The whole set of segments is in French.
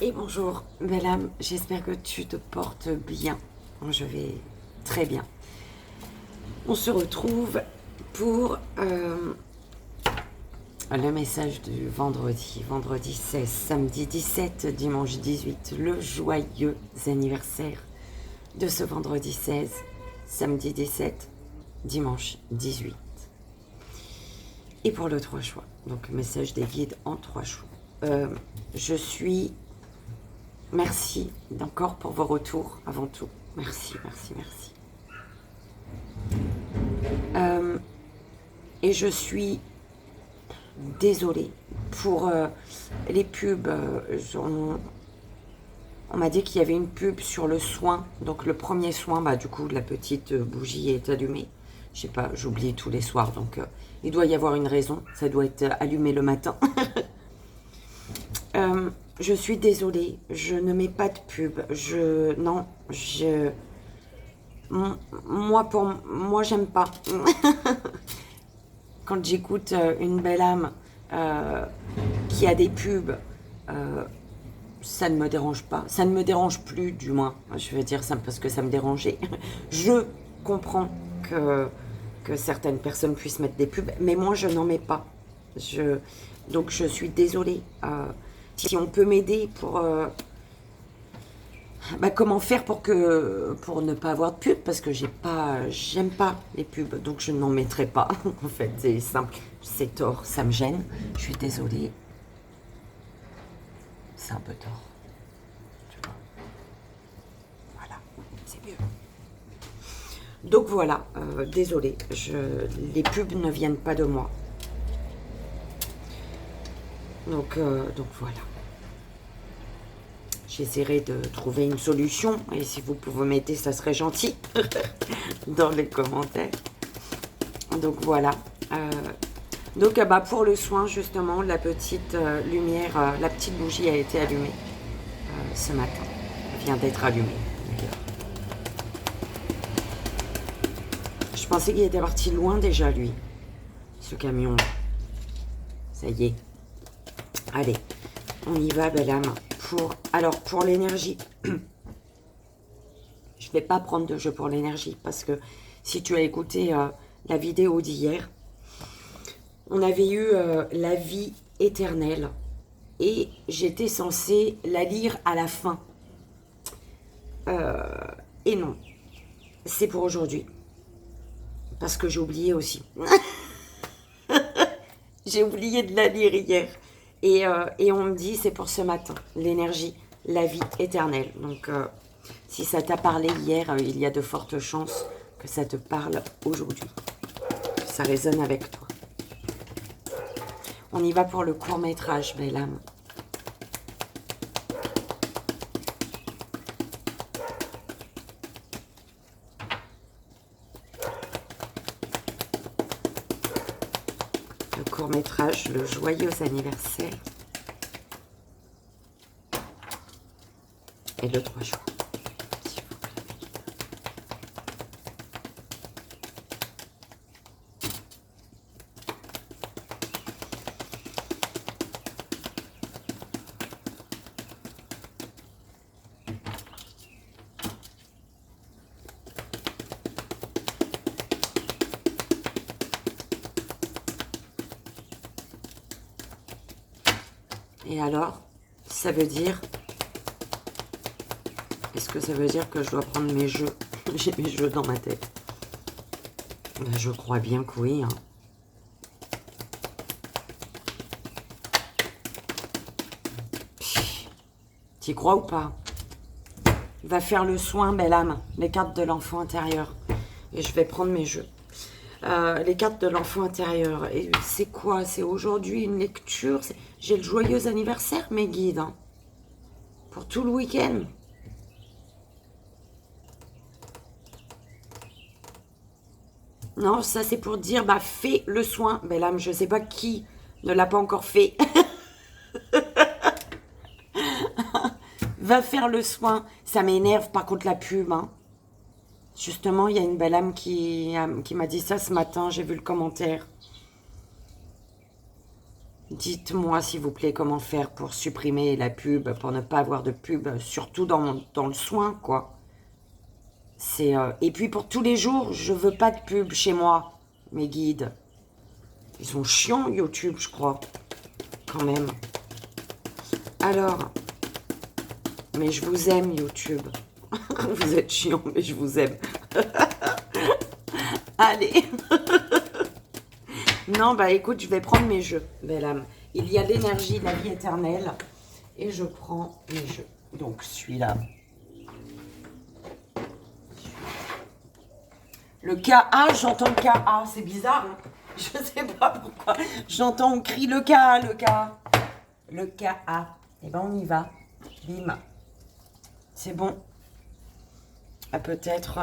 Et bonjour, belle âme, j'espère que tu te portes bien. Je vais très bien. On se retrouve pour le message du vendredi. Vendredi 16, samedi 17, dimanche 18. Le joyeux anniversaire de ce vendredi 16, samedi 17, dimanche 18. Et pour le 3 choix. Donc message des guides en 3 choix. Je suis... Merci encore pour vos retours, avant tout. Merci, merci, merci. Et je suis désolée pour les pubs. On m'a dit qu'il y avait une pub sur le soin. Donc le premier soin, du coup, la petite bougie est allumée. Je sais pas, j'oublie tous les soirs. Donc il doit y avoir une raison. Ça doit être allumé le matin. Je suis désolée, je ne mets pas de pub. Moi, j'aime pas. Quand j'écoute une belle âme qui a des pubs, ça ne me dérange pas. Ça ne me dérange plus, du moins. Je veux dire ça parce que ça me dérangeait. Je comprends que certaines personnes puissent mettre des pubs, mais moi, je n'en mets pas. Donc, je suis désolée. Si on peut m'aider pour... comment faire pour ne pas avoir de pub, parce que j'aime pas les pubs, donc je n'en mettrai pas. En fait, c'est simple, c'est tort, ça me gêne. Je suis désolée. C'est un peu tort. Tu vois. Voilà, c'est mieux. Donc voilà, désolée, les pubs ne viennent pas de moi. Donc voilà. J'essaierai de trouver une solution. Et si vous pouvez m'aider, ça serait gentil. Dans les commentaires. Donc voilà. Donc pour le soin, justement, la petite lumière, la petite bougie a été allumée ce matin. Elle vient d'être allumée, d'ailleurs. Je pensais qu'il était parti loin déjà, lui. Ce camion. Ça y est. Allez, on y va, belle âme. Alors, pour l'énergie, je vais pas prendre de jeu pour l'énergie parce que si tu as écouté la vidéo d'hier, on avait eu la vie éternelle et j'étais censée la lire à la fin. Et non, c'est pour aujourd'hui. Parce que j'ai oublié aussi. J'ai oublié de la lire hier. Et on me dit, c'est pour ce matin, l'énergie, la vie éternelle. Donc, si ça t'a parlé hier, il y a de fortes chances que ça te parle aujourd'hui. Que ça résonne avec toi. On y va pour le court-métrage, belle âme. Le court-métrage, le joyeux anniversaire. Et le 3 jours. Et alors, ça veut dire... Est-ce que ça veut dire que je dois prendre mes jeux? J'ai mes jeux dans ma tête. Je crois bien que oui. Hein. T'y crois ou pas? Va faire le soin, belle âme. Les cartes de l'enfant intérieur. Et je vais prendre mes jeux. Les cartes de l'enfant intérieur. Et c'est quoi? C'est aujourd'hui une lecture. J'ai le joyeux anniversaire, mes guides. Hein. Pour tout le week-end. Non, ça c'est pour dire, fais le soin. Belle âme, je sais pas qui ne l'a pas encore fait. Va faire le soin. Ça m'énerve par contre la pub. Hein. Justement, il y a une belle âme qui m'a dit ça ce matin. J'ai vu le commentaire. Dites-moi, s'il vous plaît, comment faire pour supprimer la pub, pour ne pas avoir de pub, surtout dans le soin, quoi. Et puis pour tous les jours, je veux pas de pub chez moi, mes guides. Ils sont chiants, YouTube, je crois, quand même. Alors, mais je vous aime, YouTube. Vous êtes chiants, mais je vous aime. Allez. Non, bah écoute, je vais prendre mes jeux, belle âme. Il y a l'énergie de la vie éternelle. Et je prends mes jeux. Donc, celui-là. Le KA, j'entends le KA. C'est bizarre, hein. Je sais pas pourquoi. J'entends, on crie le KA, le KA. Le KA. Eh ben, on y va. Bim. C'est bon. Ah, peut-être...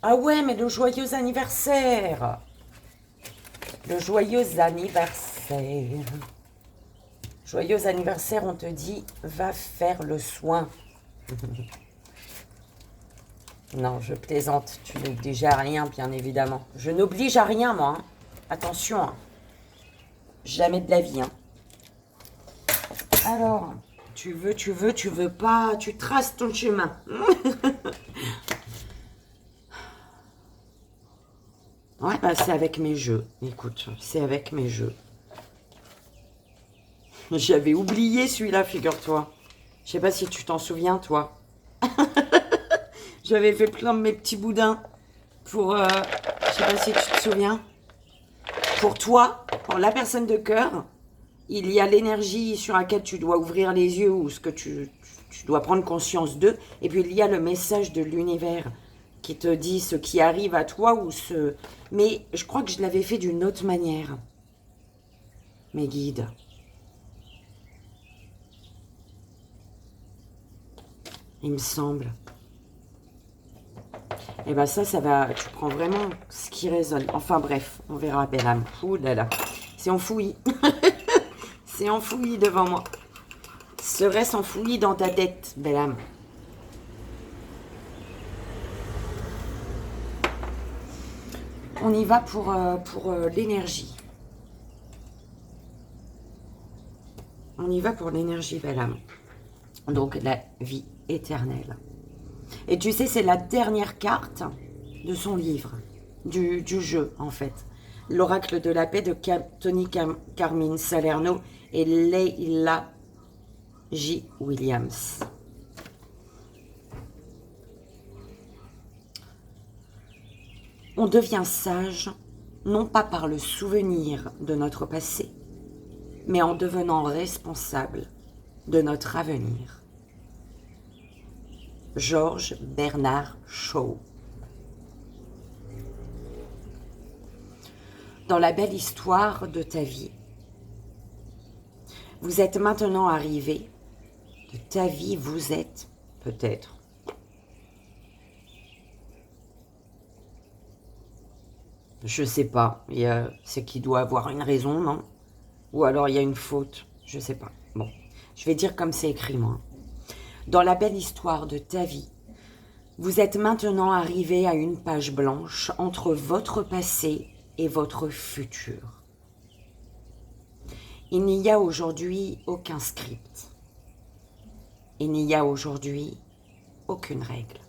Ah ouais, mais le joyeux anniversaire. Le joyeux anniversaire. Joyeux anniversaire, on te dit, va faire le soin. Non, je plaisante. Tu n'obliges à rien, bien évidemment. Je n'oblige à rien, moi. Hein. Attention. Hein. Jamais de la vie. Hein. Alors, tu veux pas. Tu traces ton chemin. Ouais, bah c'est avec mes jeux. Écoute, c'est avec mes jeux. J'avais oublié celui-là, figure-toi. Je sais pas si tu t'en souviens, toi. J'avais fait plein de mes petits boudins pour... je sais pas si tu te souviens. Pour toi, pour la personne de cœur, il y a l'énergie sur laquelle tu dois ouvrir les yeux ou ce que tu dois prendre conscience d'eux. Et puis il y a le message de l'univers qui te dit ce qui arrive à toi ou ce... Mais je crois que je l'avais fait d'une autre manière. Mes guides. Il me semble. Et bien ça va... Tu prends vraiment ce qui résonne. Enfin bref, on verra, belle âme. Ouh là là. C'est enfoui. C'est enfoui devant moi. Serait-ce enfoui dans ta tête, belle âme? On y va pour l'énergie. On y va pour l'énergie, belle âme. Donc, la vie éternelle. Et tu sais, c'est la dernière carte de son livre, du jeu, en fait. L'oracle de la paix de Tony Carmine Salerno et Leila J. Williams. On devient sage, non pas par le souvenir de notre passé, mais en devenant responsable de notre avenir. George Bernard Shaw. Dans la belle histoire de ta vie, vous êtes maintenant arrivé, de ta vie vous êtes peut-être. Je sais pas, c'est qu'il doit avoir une raison, non? Ou alors il y a une faute, je sais pas. Bon, je vais dire comme c'est écrit, moi. Dans la belle histoire de ta vie, vous êtes maintenant arrivé à une page blanche entre votre passé et votre futur. Il n'y a aujourd'hui aucun script. Il n'y a aujourd'hui aucune règle.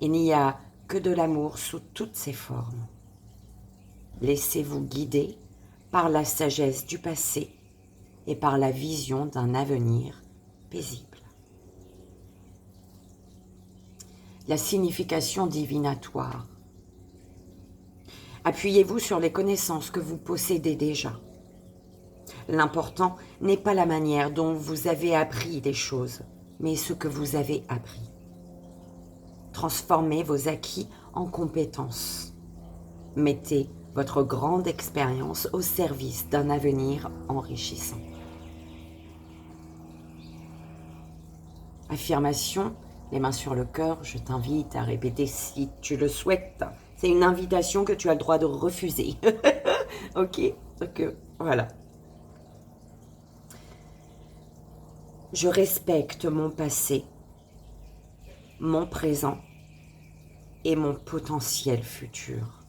Il n'y a que de l'amour sous toutes ses formes. Laissez-vous guider par la sagesse du passé et par la vision d'un avenir paisible. La signification divinatoire. Appuyez-vous sur les connaissances que vous possédez déjà. L'important n'est pas la manière dont vous avez appris les choses, mais ce que vous avez appris. Transformez vos acquis en compétences. Mettez votre grande expérience au service d'un avenir enrichissant. Affirmation, les mains sur le cœur, je t'invite à répéter si tu le souhaites. C'est une invitation que tu as le droit de refuser. Ok, voilà. Je respecte mon passé, mon présent et mon potentiel futur.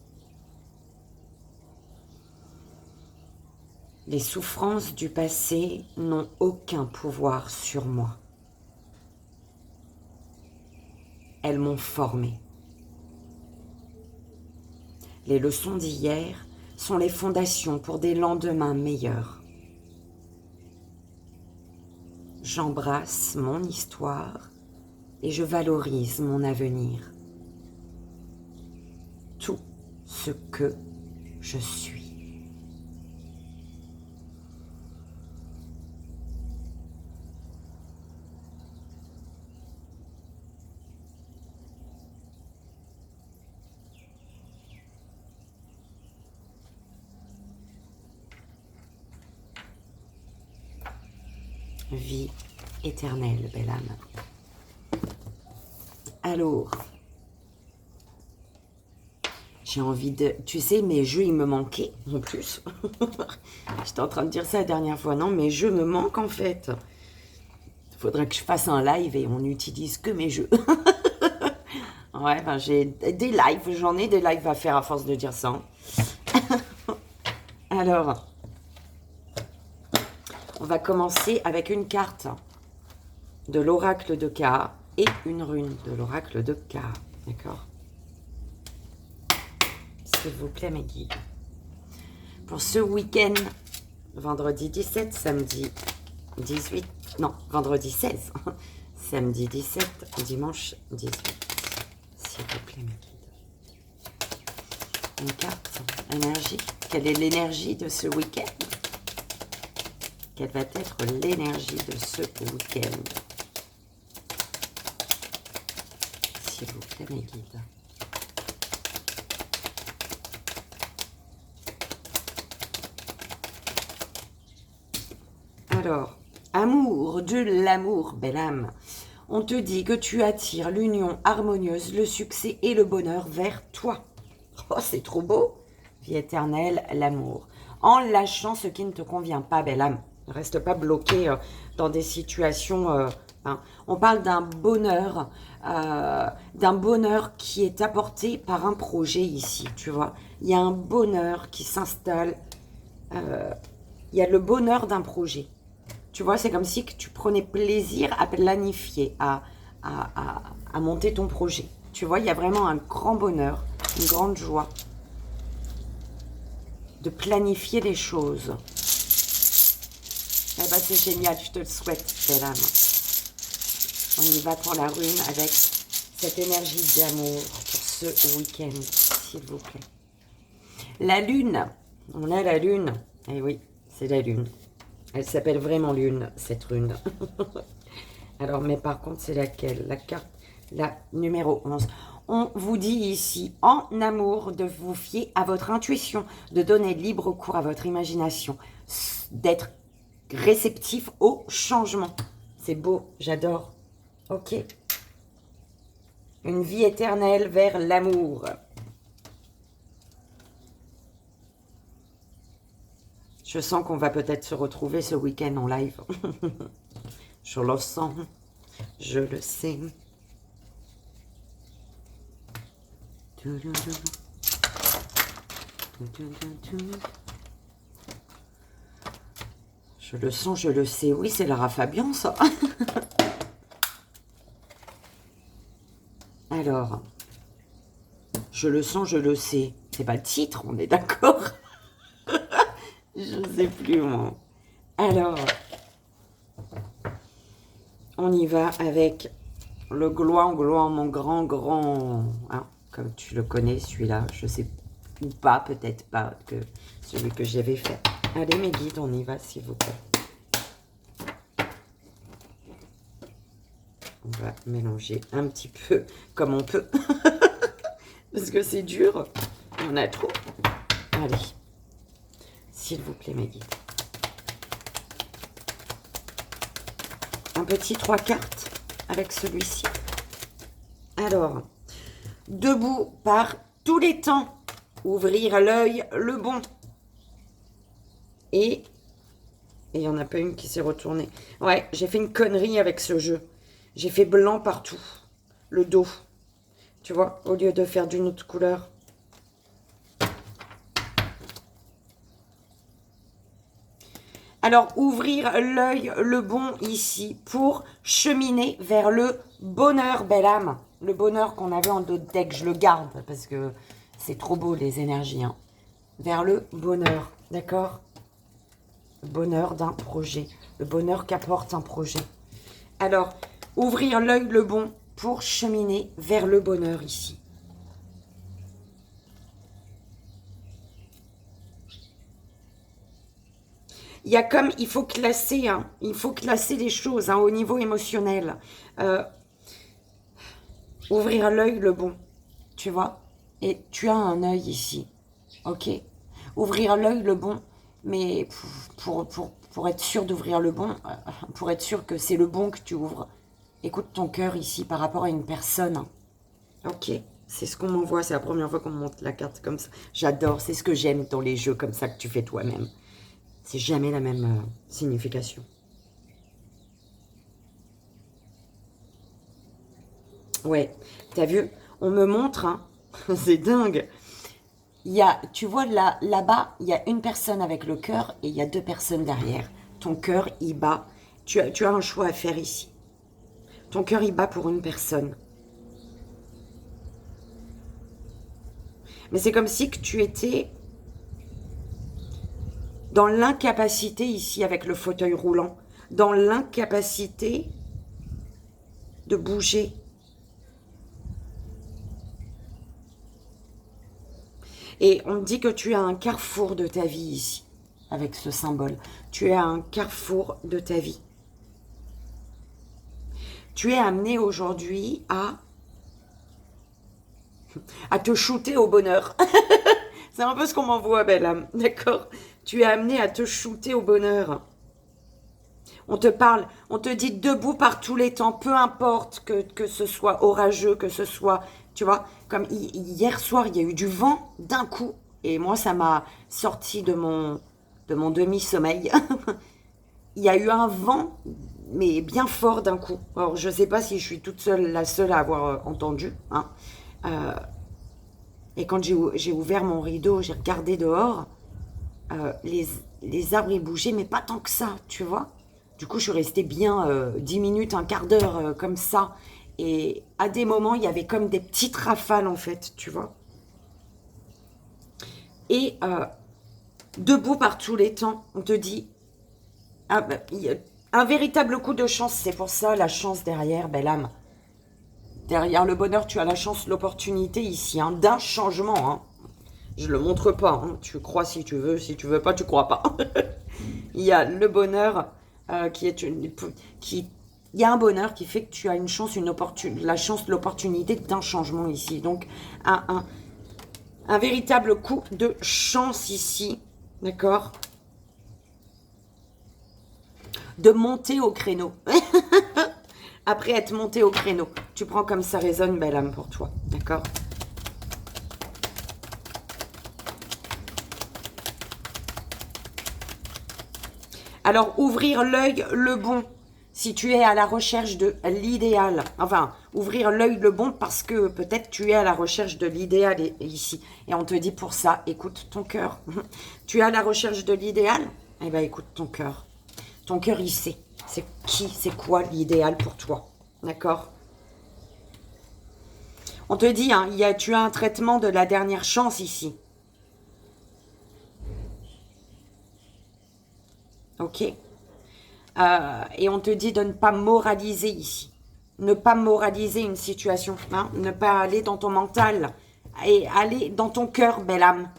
Les souffrances du passé n'ont aucun pouvoir sur moi. Elles m'ont formé. Les leçons d'hier sont les fondations pour des lendemains meilleurs. J'embrasse mon histoire et je valorise mon avenir. Tout ce que je suis. Vie éternelle, belle âme. Alors, j'ai envie de... Tu sais, mes jeux, ils me manquaient, en plus. J'étais en train de dire ça la dernière fois. Non, mes jeux me manquent, en fait. Il faudrait que je fasse un live et on n'utilise que mes jeux. Ouais, ben j'ai des lives. J'en ai des lives à faire à force de dire ça. Alors... On va commencer avec une carte de l'oracle de Ka et une rune de l'oracle de Ka. D'accord? S'il vous plaît, mes guides. Pour ce week-end, vendredi 17, samedi 18, non, vendredi 16, samedi 17, dimanche 18. S'il vous plaît, mes guides. Une carte, énergie. Quelle est l'énergie de ce week-end? Quelle va être l'énergie de ce week-end? S'il vous plaît, mes guides. Alors, amour, de l'amour, belle âme. On te dit que tu attires l'union harmonieuse, le succès et le bonheur vers toi. Oh, c'est trop beau. Vie éternelle, l'amour. En lâchant ce qui ne te convient pas, belle âme. Ne reste pas bloqué dans des situations... hein. On parle d'un bonheur qui est apporté par un projet ici, tu vois. Il y a un bonheur qui s'installe. Il y a le bonheur d'un projet. Tu vois, c'est comme si que tu prenais plaisir à planifier, à monter ton projet. Tu vois, il y a vraiment un grand bonheur, une grande joie de planifier les choses. Eh ben, c'est génial, je te le souhaite, belle âme. On y va pour la rune avec cette énergie d'amour pour ce week-end, s'il vous plaît. La lune, on a la lune. Eh oui, c'est la lune. Elle s'appelle vraiment lune, cette rune. Alors, mais par contre, c'est laquelle? La carte, la numéro 11. On vous dit ici, en amour, de vous fier à votre intuition, de donner libre cours à votre imagination, d'être réceptif au changement. C'est beau, j'adore. Ok. Une vie éternelle vers l'amour. Je sens qu'on va peut-être se retrouver ce week-end en live. Je le sens. Je le sais. Je le sens, je le sais. Oui, c'est Lara Fabian, ça. Alors, je le sens, je le sais. C'est pas le titre, on est d'accord? Je ne sais plus, moi. Alors, on y va avec le gloire, mon grand, hein, comme tu le connais, celui-là. Je sais ou pas, peut-être pas, que celui que j'avais fait. Allez, mes guides, on y va, s'il vous plaît. On va mélanger un petit peu comme on peut. Parce que c'est dur. Il y en a trop. Allez. S'il vous plaît, mes guides. Un petit 3 cartes avec celui-ci. Alors, debout par tous les temps. Ouvrir l'œil, le bon. Et il n'y en a pas une qui s'est retournée. Ouais, j'ai fait une connerie avec ce jeu. J'ai fait blanc partout. Le dos. Tu vois, au lieu de faire d'une autre couleur. Alors, ouvrir l'œil le bon ici pour cheminer vers le bonheur, belle âme. Le bonheur qu'on avait en d'autres decks, je le garde parce que c'est trop beau les énergies. Hein. Vers le bonheur, d'accord? Le bonheur d'un projet, le bonheur qu'apporte un projet. Alors, ouvrir l'œil le bon pour cheminer vers le bonheur ici. Il y a comme, il faut classer, hein, il faut classer les choses hein, au niveau émotionnel. Ouvrir l'œil le bon, tu vois. Et tu as un œil ici, ok. Ouvrir l'œil le bon, mais pour être sûr d'ouvrir le bon, pour être sûr que c'est le bon que tu ouvres, écoute ton cœur ici par rapport à une personne. Ok, c'est ce qu'on m'envoie, c'est la première fois qu'on me montre la carte comme ça. J'adore, c'est ce que j'aime dans les jeux comme ça que tu fais toi-même. C'est jamais la même signification. Ouais, t'as vu, on me montre, hein, c'est dingue. Il y a, tu vois, là-bas, il y a une personne avec le cœur et il y a deux personnes derrière. Ton cœur, il bat. Tu as un choix à faire ici. Ton cœur, il bat pour une personne. Mais c'est comme si que tu étais dans l'incapacité ici avec le fauteuil roulant. Dans l'incapacité de bouger. Et on me dit que tu as un carrefour de ta vie ici, avec ce symbole. Tu es à un carrefour de ta vie. Tu es amené aujourd'hui à te shooter au bonheur. C'est un peu ce qu'on m'envoie, belle âme, d'accord? Tu es amené à te shooter au bonheur. On te parle, on te dit debout par tous les temps, peu importe que ce soit orageux, que ce soit, tu vois, comme hier soir, il y a eu du vent d'un coup, et moi, ça m'a sorti de mon demi-sommeil. Il y a eu un vent, mais bien fort d'un coup. Alors, je ne sais pas si je suis toute seule, la seule à avoir entendu, hein. Et quand j'ai ouvert mon rideau, j'ai regardé dehors, les arbres ils bougeaient, mais pas tant que ça, tu vois. Du coup, je suis restée bien 10 minutes, un quart d'heure comme ça. Et à des moments, il y avait comme des petites rafales, en fait, tu vois. Et debout par tous les temps, on te dit, un véritable coup de chance, c'est pour ça la chance derrière, belle âme. Derrière le bonheur, tu as la chance, l'opportunité ici, hein, d'un changement. Hein. Je le montre pas, hein. Tu crois si tu veux pas, tu crois pas. Il y a le bonheur qui est il y a un bonheur qui fait que tu as une chance, la chance, l'opportunité d'un changement ici. Donc un véritable coup de chance ici, d'accord? De monter au créneau. Après être monté au créneau, tu prends comme ça résonne, belle âme, pour toi, d'accord? Alors, ouvrir l'œil le bon, si tu es à la recherche de l'idéal. Enfin, ouvrir l'œil le bon parce que peut-être tu es à la recherche de l'idéal ici. Et on te dit pour ça, écoute ton cœur. Tu es à la recherche de l'idéal? Eh bien, écoute ton cœur. Ton cœur, il sait. C'est quoi l'idéal pour toi? D'accord? On te dit, hein, tu as un traitement de la dernière chance ici. Ok? Et on te dit de ne pas moraliser ici. Ne pas moraliser une situation. Hein? Ne pas aller dans ton mental. Et aller dans ton cœur, belle âme.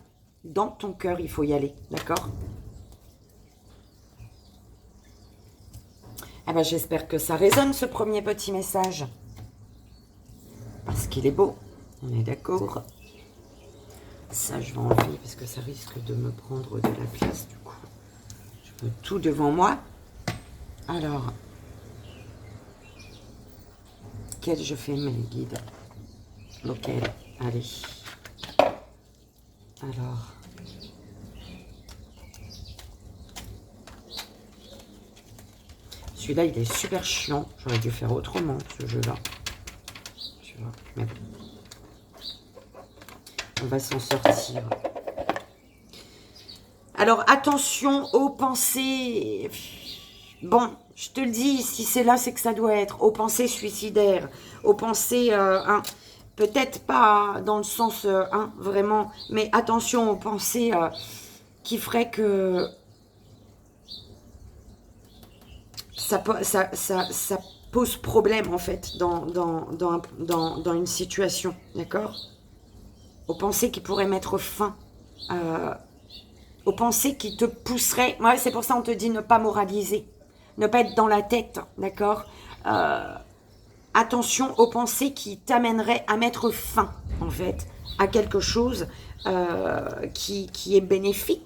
Dans ton cœur, il faut y aller. D'accord? Eh ben, j'espère que ça résonne, ce premier petit message. Parce qu'il est beau. On est d'accord? Ça, je vais enlever parce que ça risque de me prendre de la place, du coup. Je veux tout devant moi. Alors, quel je fais mes guides? Lequel? Allez. Alors. Celui-là, il est super chiant. J'aurais dû faire autrement, ce jeu-là. Tu vois, mais bon. On va s'en sortir. Alors, attention aux pensées. Bon, je te le dis, si c'est là, c'est que ça doit être. Aux pensées suicidaires, aux pensées... peut-être pas dans le sens vraiment, mais attention aux pensées qui feraient que ça pose problème en fait dans une situation, d'accord? Aux pensées qui pourraient mettre fin, aux pensées qui te pousseraient. Ouais, c'est pour ça on te dit ne pas moraliser, ne pas être dans la tête, d'accord? Attention aux pensées qui t'amèneraient à mettre fin, en fait, à quelque chose qui est bénéfique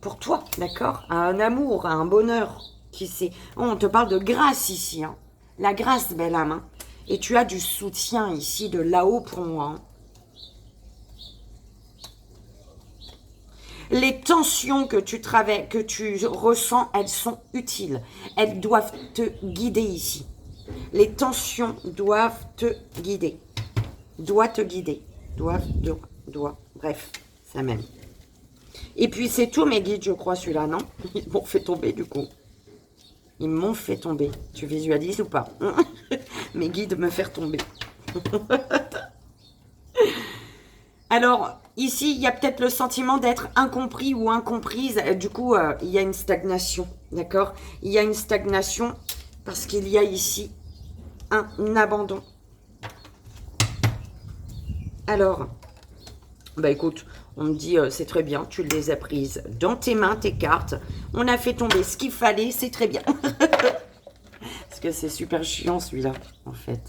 pour toi, d'accord? À un amour, à un bonheur. Qui sait. Oh, on te parle de grâce ici, hein. La grâce, belle âme. Hein. Et tu as du soutien ici, de là-haut pour moi. Hein. Les tensions que tu ressens, elles sont utiles. Elles doivent te guider ici. Les tensions doivent te guider. Doit te guider. Doit. Bref, ça même. Et puis c'est tout mes guides, je crois, celui-là, non? Ils m'ont fait tomber du coup. Ils m'ont fait tomber. Tu visualises ou pas? Mes guides me faire tomber. Alors, ici, il y a peut-être le sentiment d'être incompris ou incomprise. Du coup, il y a une stagnation, d'accord? Il y a une stagnation parce qu'il y a ici un abandon. Alors, bah écoute, on me dit, c'est très bien, tu les as prises dans tes mains, tes cartes. On a fait tomber ce qu'il fallait, c'est très bien. Parce que c'est super chiant celui-là, en fait.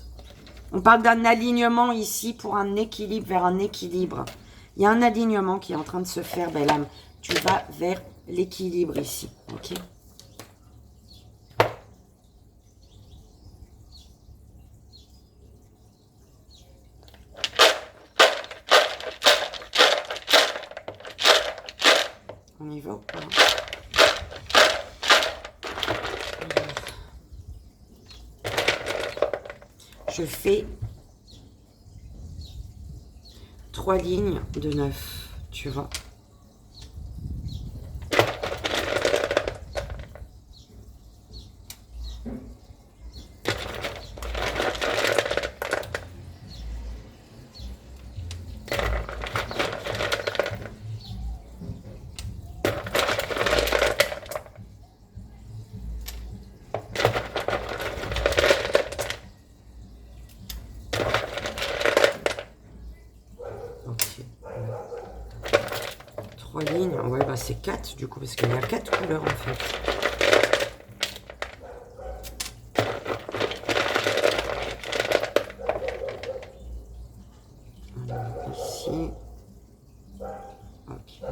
On parle d'un alignement ici pour un équilibre, vers un équilibre. Il y a un alignement qui est en train de se faire, belle âme. Tu vas vers l'équilibre ici, ok? On y va ou pas? Je fais 3 lignes de 9, tu vois. Lignes, ouais, bah c'est 4 du coup, parce qu'il y a 4 couleurs en fait. Alors, ici, ok.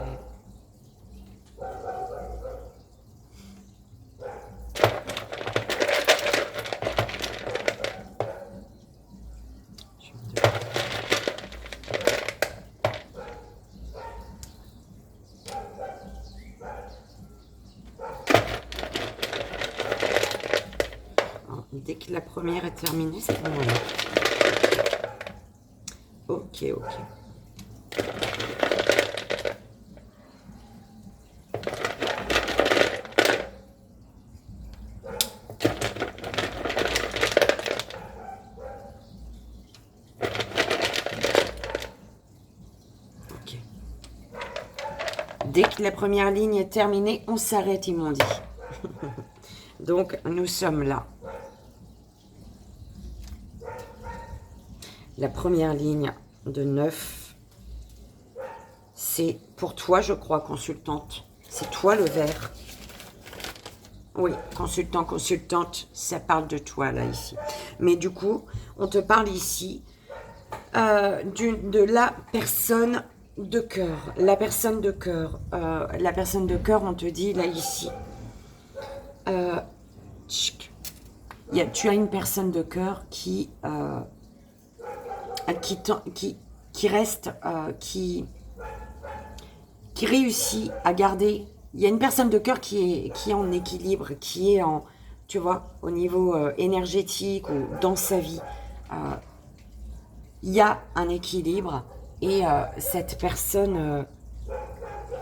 Dès que la première est terminée, c'est bon. Ok, ok. Ok. Dès que la première ligne est terminée, on s'arrête, ils m'ont dit. Donc, nous sommes là. La première ligne de 9, c'est pour toi, je crois, consultante. C'est toi le vert. Oui, consultant, consultante, ça parle de toi, là, ici. Mais du coup, on te parle ici de la personne de cœur. La personne de cœur. La personne de cœur, on te dit, là, ici. Tu as une personne de cœur qui reste, qui réussit à garder. Il y a une personne de cœur qui est en équilibre, qui est en, tu vois, au niveau énergétique ou dans sa vie. Il y a un équilibre et cette personne,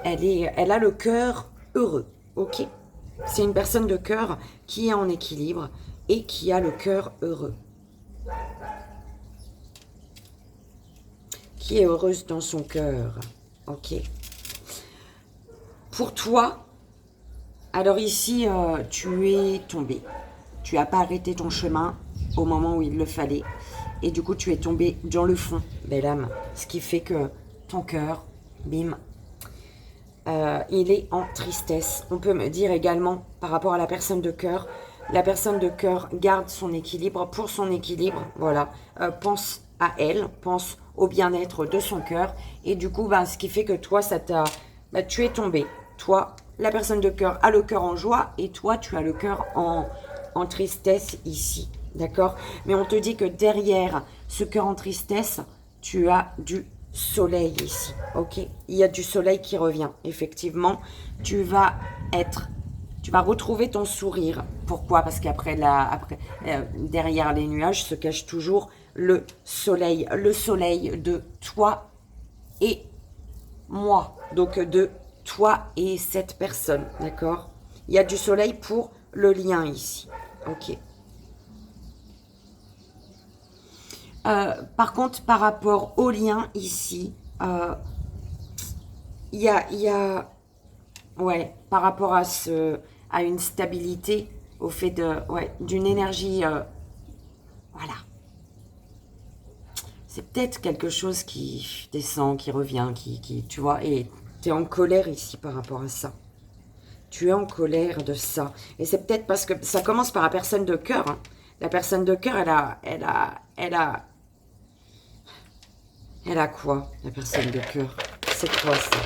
elle a le cœur heureux, ok? C'est une personne de cœur qui est en équilibre et qui a le cœur heureux. Qui est heureuse dans son cœur, ok? Pour toi, alors ici, tu es tombé. Tu n'as pas arrêté ton chemin au moment où il le fallait. Et du coup, tu es tombé dans le fond, belle âme. Ce qui fait que ton cœur, bim, il est en tristesse. On peut me dire également, par rapport à la personne de cœur garde son équilibre. Pour son équilibre, voilà, pense à elle, pense au bien-être de son cœur. Et du coup, ce qui fait que toi, tu es tombé. Toi, la personne de cœur a le cœur en joie et toi, tu as le cœur en tristesse ici. D'accord? Mais on te dit que derrière ce cœur en tristesse, tu as du soleil ici. Ok? Il y a du soleil qui revient. Effectivement, tu vas retrouver ton sourire. Pourquoi? Parce qu'après derrière les nuages se cache toujours le soleil de toi et moi. Donc de toi et cette personne. D'accord? Il y a du soleil pour le lien ici. Ok. Par contre, par rapport au lien ici, il y a ouais, par rapport à une stabilité, au fait d'une énergie, voilà. C'est peut-être quelque chose qui descend, qui revient, tu vois, et tu es en colère ici par rapport à ça. Tu es en colère de ça. Et c'est peut-être parce que ça commence par la personne de cœur. Hein. La personne de cœur, elle a quoi, la personne de cœur? C'est quoi ça?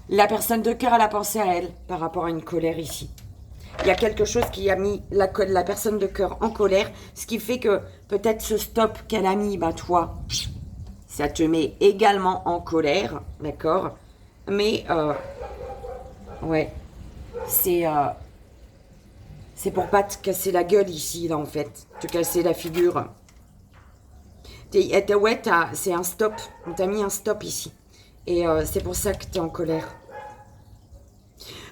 La personne de cœur, elle a pensé à elle par rapport à une colère ici. Il y a quelque chose qui a mis la personne de cœur en colère, ce qui fait que peut-être ce stop qu'elle a mis, toi, ça te met également en colère, d'accord? Mais, ouais, c'est pour pas te casser la gueule ici, là, en fait. Te casser la figure. Ouais, c'est un stop. On t'a mis un stop ici. Et c'est pour ça que tu es en colère.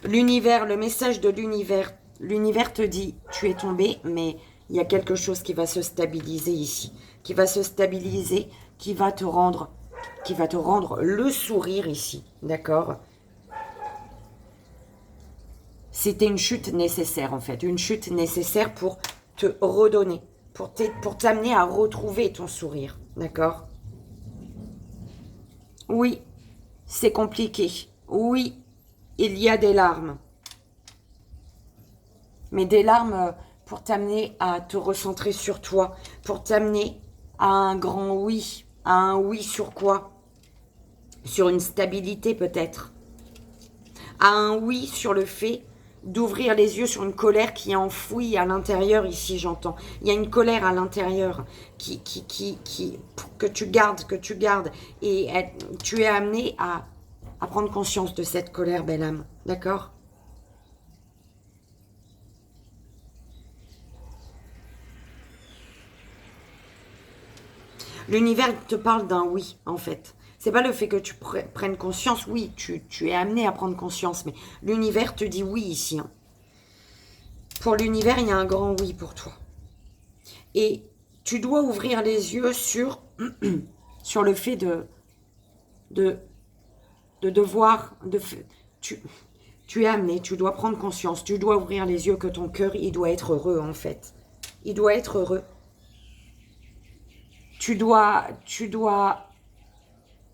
L'univers, le message de l'univers te dit, tu es tombé, mais il y a quelque chose qui va se stabiliser ici. Qui va se stabiliser, qui va te rendre le sourire ici. D'accord? C'était une chute nécessaire, en fait. Une chute nécessaire pour te redonner. Pour t'amener à retrouver ton sourire. D'accord? Oui, c'est compliqué. Oui, il y a des larmes. Mais des larmes pour t'amener à te recentrer sur toi. Pour t'amener à un grand oui. À un oui sur quoi? Sur une stabilité peut-être. À un oui sur le fait d'ouvrir les yeux sur une colère qui est enfouie à l'intérieur ici, j'entends. Il y a une colère à l'intérieur que tu gardes. Et tu es amené à prendre conscience de cette colère, belle âme. D'accord? L'univers te parle d'un oui, en fait. C'est pas le fait que tu prennes conscience. Oui, tu es amené à prendre conscience, mais l'univers te dit oui ici. Hein. Pour l'univers, il y a un grand oui pour toi. Et tu dois ouvrir les yeux sur, sur le fait de devoir... tu es amené, tu dois prendre conscience, tu dois ouvrir les yeux que ton cœur, il doit être heureux, en fait. Il doit être heureux. Tu dois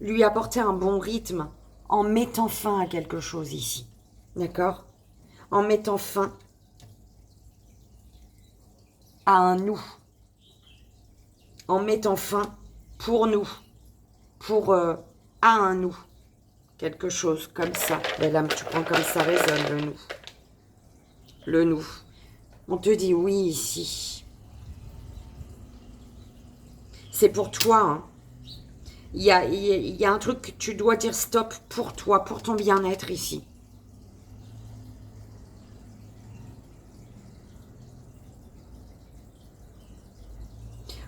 lui apporter un bon rythme en mettant fin à quelque chose ici. D'accord? En mettant fin à un nous. En mettant fin pour nous. À un nous. Quelque chose comme ça. Belle âme, tu prends comme ça résonne le nous. Le nous. On te dit oui ici. C'est pour toi, hein. Il y a un truc que tu dois dire stop pour toi, pour ton bien-être ici.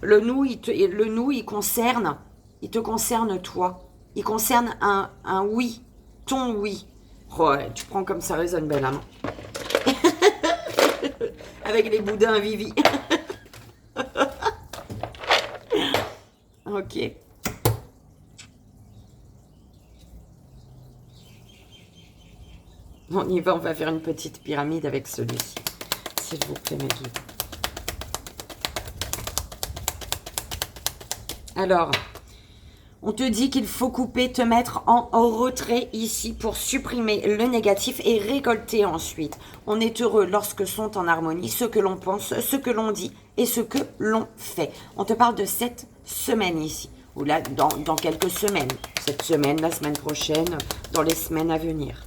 Le nous, il te concerne toi. Il concerne un oui ton oui. Ouais, tu prends comme ça résonne, belle âme. Avec les boudins Vivi. Ok. On y va, on va faire une petite pyramide avec celui-ci. S'il vous plaît, mes guides. Alors, on te dit qu'il faut couper, te mettre en retrait ici pour supprimer le négatif et récolter ensuite. On est heureux lorsque sont en harmonie ce que l'on pense, ce que l'on dit et ce que l'on fait. On te parle de cette semaine ici, ou là, dans quelques semaines. Cette semaine, la semaine prochaine, dans les semaines à venir.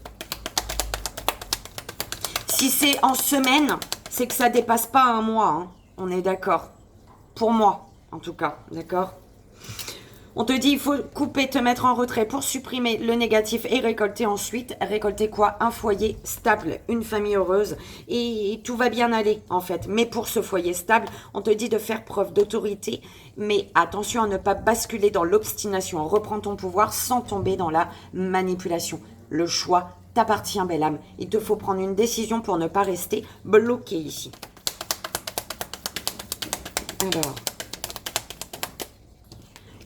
Si c'est en semaine, c'est que ça dépasse pas un mois. Hein. On est d'accord. Pour moi, en tout cas. D'accord ? On te dit, il faut couper, te mettre en retrait pour supprimer le négatif et récolter ensuite. Récolter quoi? Un foyer stable, une famille heureuse. Et tout va bien aller, en fait. Mais pour ce foyer stable, on te dit de faire preuve d'autorité. Mais attention à ne pas basculer dans l'obstination. Reprends ton pouvoir sans tomber dans la manipulation. Le choix t'appartient, belle âme. Il te faut prendre une décision pour ne pas rester bloqué ici. Alors,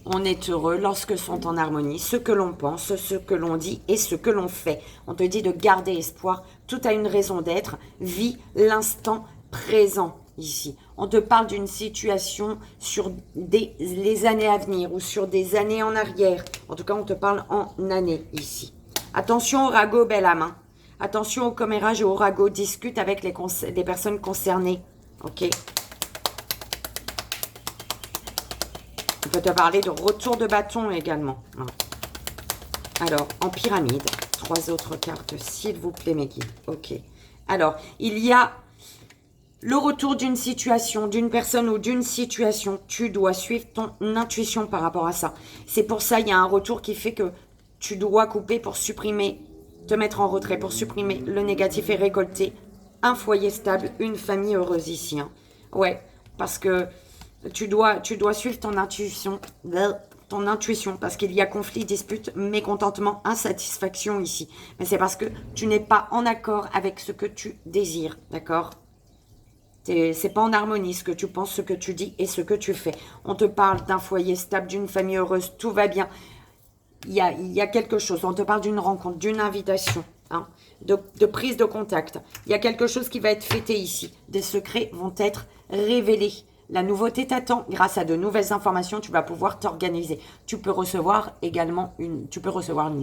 on est heureux lorsque sont en harmonie ce que l'on pense, ce que l'on dit et ce que l'on fait. On te dit de garder espoir. Tout a une raison d'être. Vis l'instant présent ici. On te parle d'une situation sur les années à venir ou sur des années en arrière. En tout cas, on te parle en années ici. Attention au ragot, belle âme. Hein. Attention au commérage et au ragot. Discute avec les personnes concernées. Ok. On peut te parler de retour de bâton également. Alors, en pyramide, 3 autres cartes, s'il vous plaît, mes guides. Ok. Alors, il y a le retour d'une situation, d'une personne ou d'une situation. Tu dois suivre ton intuition par rapport à ça. C'est pour ça, il y a un retour qui fait que tu dois couper pour supprimer, te mettre en retrait pour supprimer le négatif et récolter un foyer stable, une famille heureuse ici. Hein. Ouais, parce que tu dois suivre ton intuition, parce qu'il y a conflit, dispute, mécontentement, insatisfaction ici. Mais c'est parce que tu n'es pas en accord avec ce que tu désires, d'accord? C'est pas en harmonie ce que tu penses, ce que tu dis et ce que tu fais. On te parle d'un foyer stable, d'une famille heureuse, tout va bien. Il y a quelque chose, on te parle d'une rencontre, d'une invitation, hein, de prise de contact. Il y a quelque chose qui va être fêté ici. Des secrets vont être révélés. La nouveauté t'attend. Grâce à de nouvelles informations, tu vas pouvoir t'organiser. Tu peux recevoir également une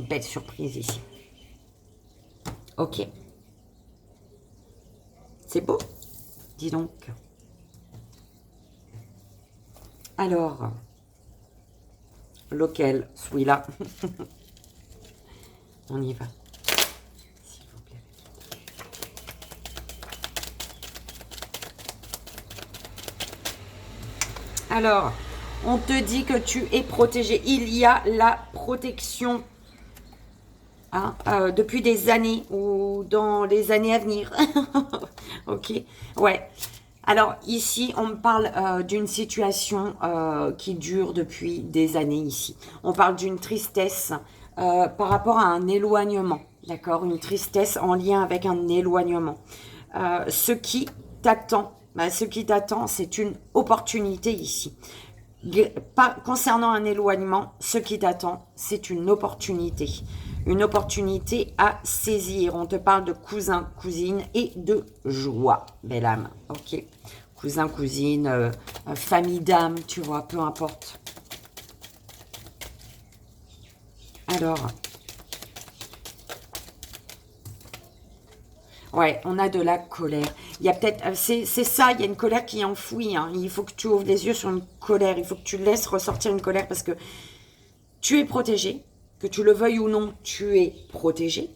belle surprise ici. Ok. C'est beau? Dis donc. Alors, lequel? Celui-là. On y va. S'il vous plaît. Alors, on te dit que tu es protégé. Il y a la protection hein, depuis des années ou dans les années à venir. Ok, ouais. Alors ici, on me parle d'une situation qui dure depuis des années ici. On parle d'une tristesse par rapport à un éloignement, d'accord? Une tristesse en lien avec un éloignement. Ce qui t'attend, c'est une opportunité ici. Concernant un éloignement, ce qui t'attend, c'est une opportunité. Une opportunité à saisir. On te parle de cousin, cousine et de joie, belle âme. Ok. Cousin, cousine, famille d'âme, tu vois, peu importe. Alors. Ouais, on a de la colère. Il y a peut-être, c'est ça, il y a une colère qui est enfouie. Hein. Il faut que tu ouvres les yeux sur une colère. Il faut que tu laisses ressortir une colère parce que tu es protégé. Que tu le veuilles ou non, tu es protégé.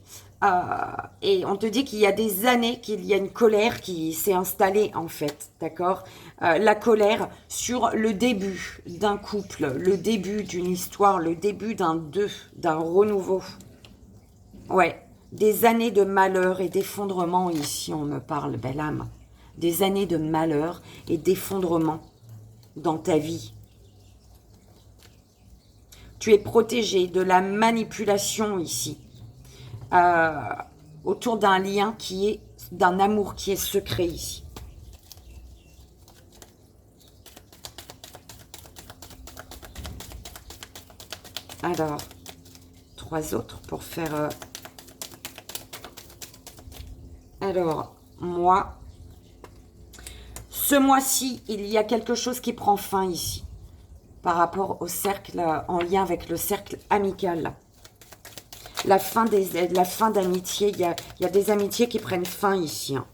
Et on te dit qu'il y a des années qu'il y a une colère qui s'est installée en fait, d'accord? La colère sur le début d'un couple, le début d'une histoire, le début d'un renouveau. Ouais, des années de malheur et d'effondrement ici, on me parle, belle âme. Des années de malheur et d'effondrement dans ta vie. Tu es protégé de la manipulation ici. euh, autour d'un lien qui est, d'un amour qui est secret ici. Alors, 3 autres pour faire... Alors, moi, ce mois-ci, il y a quelque chose qui prend fin ici. Par rapport au cercle, en lien avec le cercle amical. La fin d'amitié, il y a des amitiés qui prennent fin ici. Hein.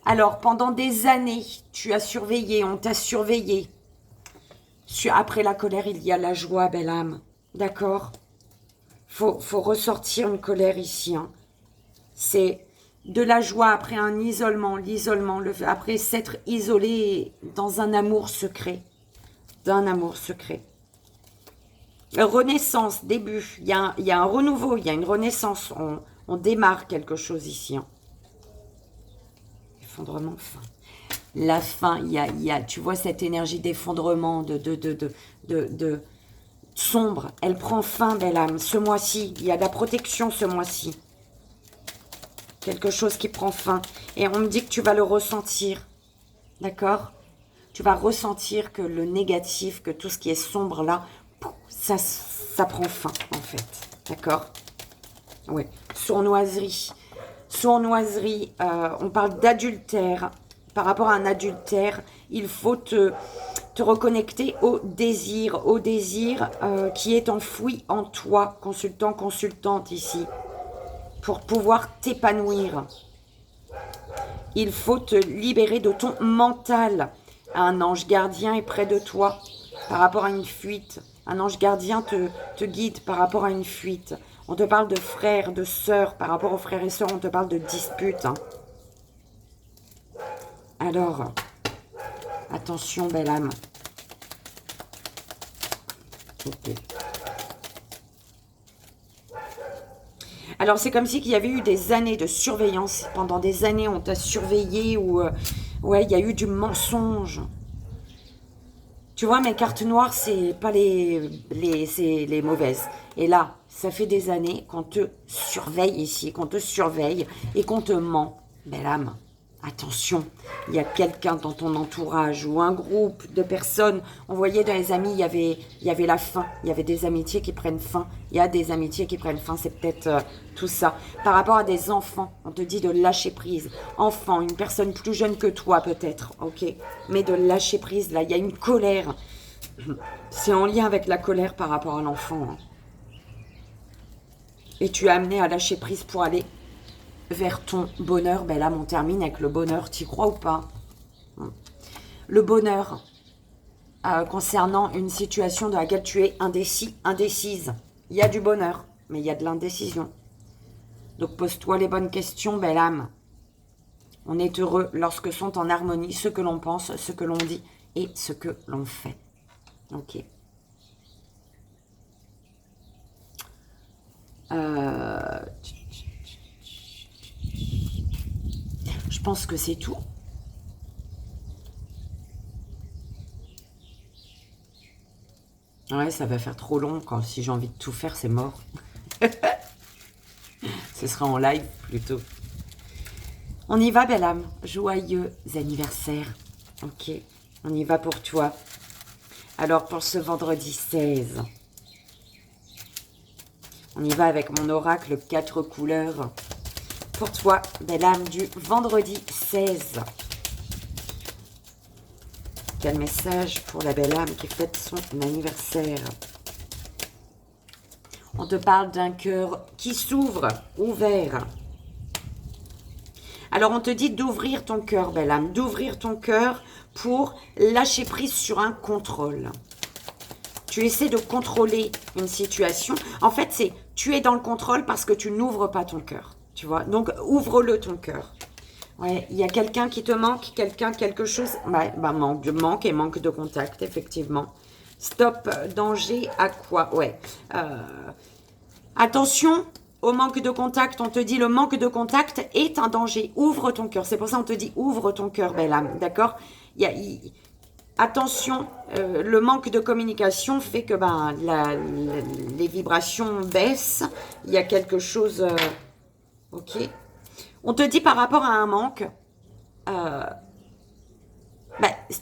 Alors, pendant des années, tu as surveillé, on t'a surveillé. Après la colère, il y a la joie, belle âme. D'accord? Faut ressortir une colère ici. Hein. C'est de la joie après un isolement. L'isolement, après s'être isolé dans un amour secret. D'un amour secret. Renaissance, début. Il y a un renouveau, il y a une renaissance. On démarre quelque chose ici. Hein. Effondrement, fin. La fin, il y a, tu vois cette énergie d'effondrement, de sombre. Elle prend fin, belle âme. Ce mois-ci, il y a de la protection ce mois-ci. Quelque chose qui prend fin. Et on me dit que tu vas le ressentir. D'accord ? Tu vas ressentir que le négatif, que tout ce qui est sombre là, ça prend fin, en fait. D'accord? Oui. Sournoiserie. Sournoiserie, on parle d'adultère. Par rapport à un adultère, il faut te reconnecter au désir qui est enfoui en toi, consultant, consultante ici, pour pouvoir t'épanouir. Il faut te libérer de ton mental. Un ange gardien est près de toi par rapport à une fuite. Un ange gardien te guide par rapport à une fuite. On te parle de frères, de sœurs. Par rapport aux frères et sœurs, on te parle de disputes. Hein. Alors, attention, belle âme. Ok. Alors, c'est comme si qu'il y avait eu des années de surveillance. Pendant des années, on t'a surveillé ou... ouais, il y a eu du mensonge. Tu vois, mes cartes noires, c'est pas c'est les mauvaises. Et là, ça fait des années qu'on te surveille ici, qu'on te surveille et qu'on te ment. Belle âme, attention, il y a quelqu'un dans ton entourage ou un groupe de personnes. On voyait dans les amis, il y avait la fin. Il y avait des amitiés qui prennent fin. Il y a des amitiés qui prennent fin, c'est peut-être tout ça. Par rapport à des enfants, on te dit de lâcher prise. Enfant, une personne plus jeune que toi peut-être, ok. Mais de lâcher prise, là, il y a une colère. C'est en lien avec la colère par rapport à l'enfant. Hein. Et tu es amené à lâcher prise pour aller vers ton bonheur. Ben là, on termine avec le bonheur. T'y crois ou pas? Le bonheur concernant une situation dans laquelle tu es indécis, indécise. Il y a du bonheur, mais il y a de l'indécision. Donc pose-toi les bonnes questions, belle âme. On est heureux lorsque sont en harmonie ce que l'on pense, ce que l'on dit et ce que l'on fait. Ok. Je pense que c'est tout. Ouais, ça va faire trop long. Si j'ai envie de tout faire, c'est mort. Ce sera en live plutôt. On y va, belle âme. Joyeux anniversaire. Ok, on y va pour toi. Alors, pour ce vendredi 16, on y va avec mon oracle 4 couleurs. Pour toi, belle âme du vendredi 16. Quel message pour la belle âme qui fête son anniversaire. On te parle d'un cœur qui s'ouvre, ouvert. Alors, on te dit d'ouvrir ton cœur, belle âme, d'ouvrir ton cœur pour lâcher prise sur un contrôle. Tu essaies de contrôler une situation. En fait, c'est tu es dans le contrôle parce que tu n'ouvres pas ton cœur. Tu vois? Donc, ouvre-le ton cœur. Ouais, il y a quelqu'un qui te manque, quelque chose. Ouais, bah, manque et manque de contact, effectivement. Stop, danger à quoi? Ouais. Attention au manque de contact. On te dit le manque de contact est un danger. Ouvre ton cœur. C'est pour ça qu'on te dit ouvre ton cœur, belle âme. D'accord? Attention, le manque de communication fait que ben, les vibrations baissent. Il y a quelque chose... ok. On te dit par rapport à un manque, ben,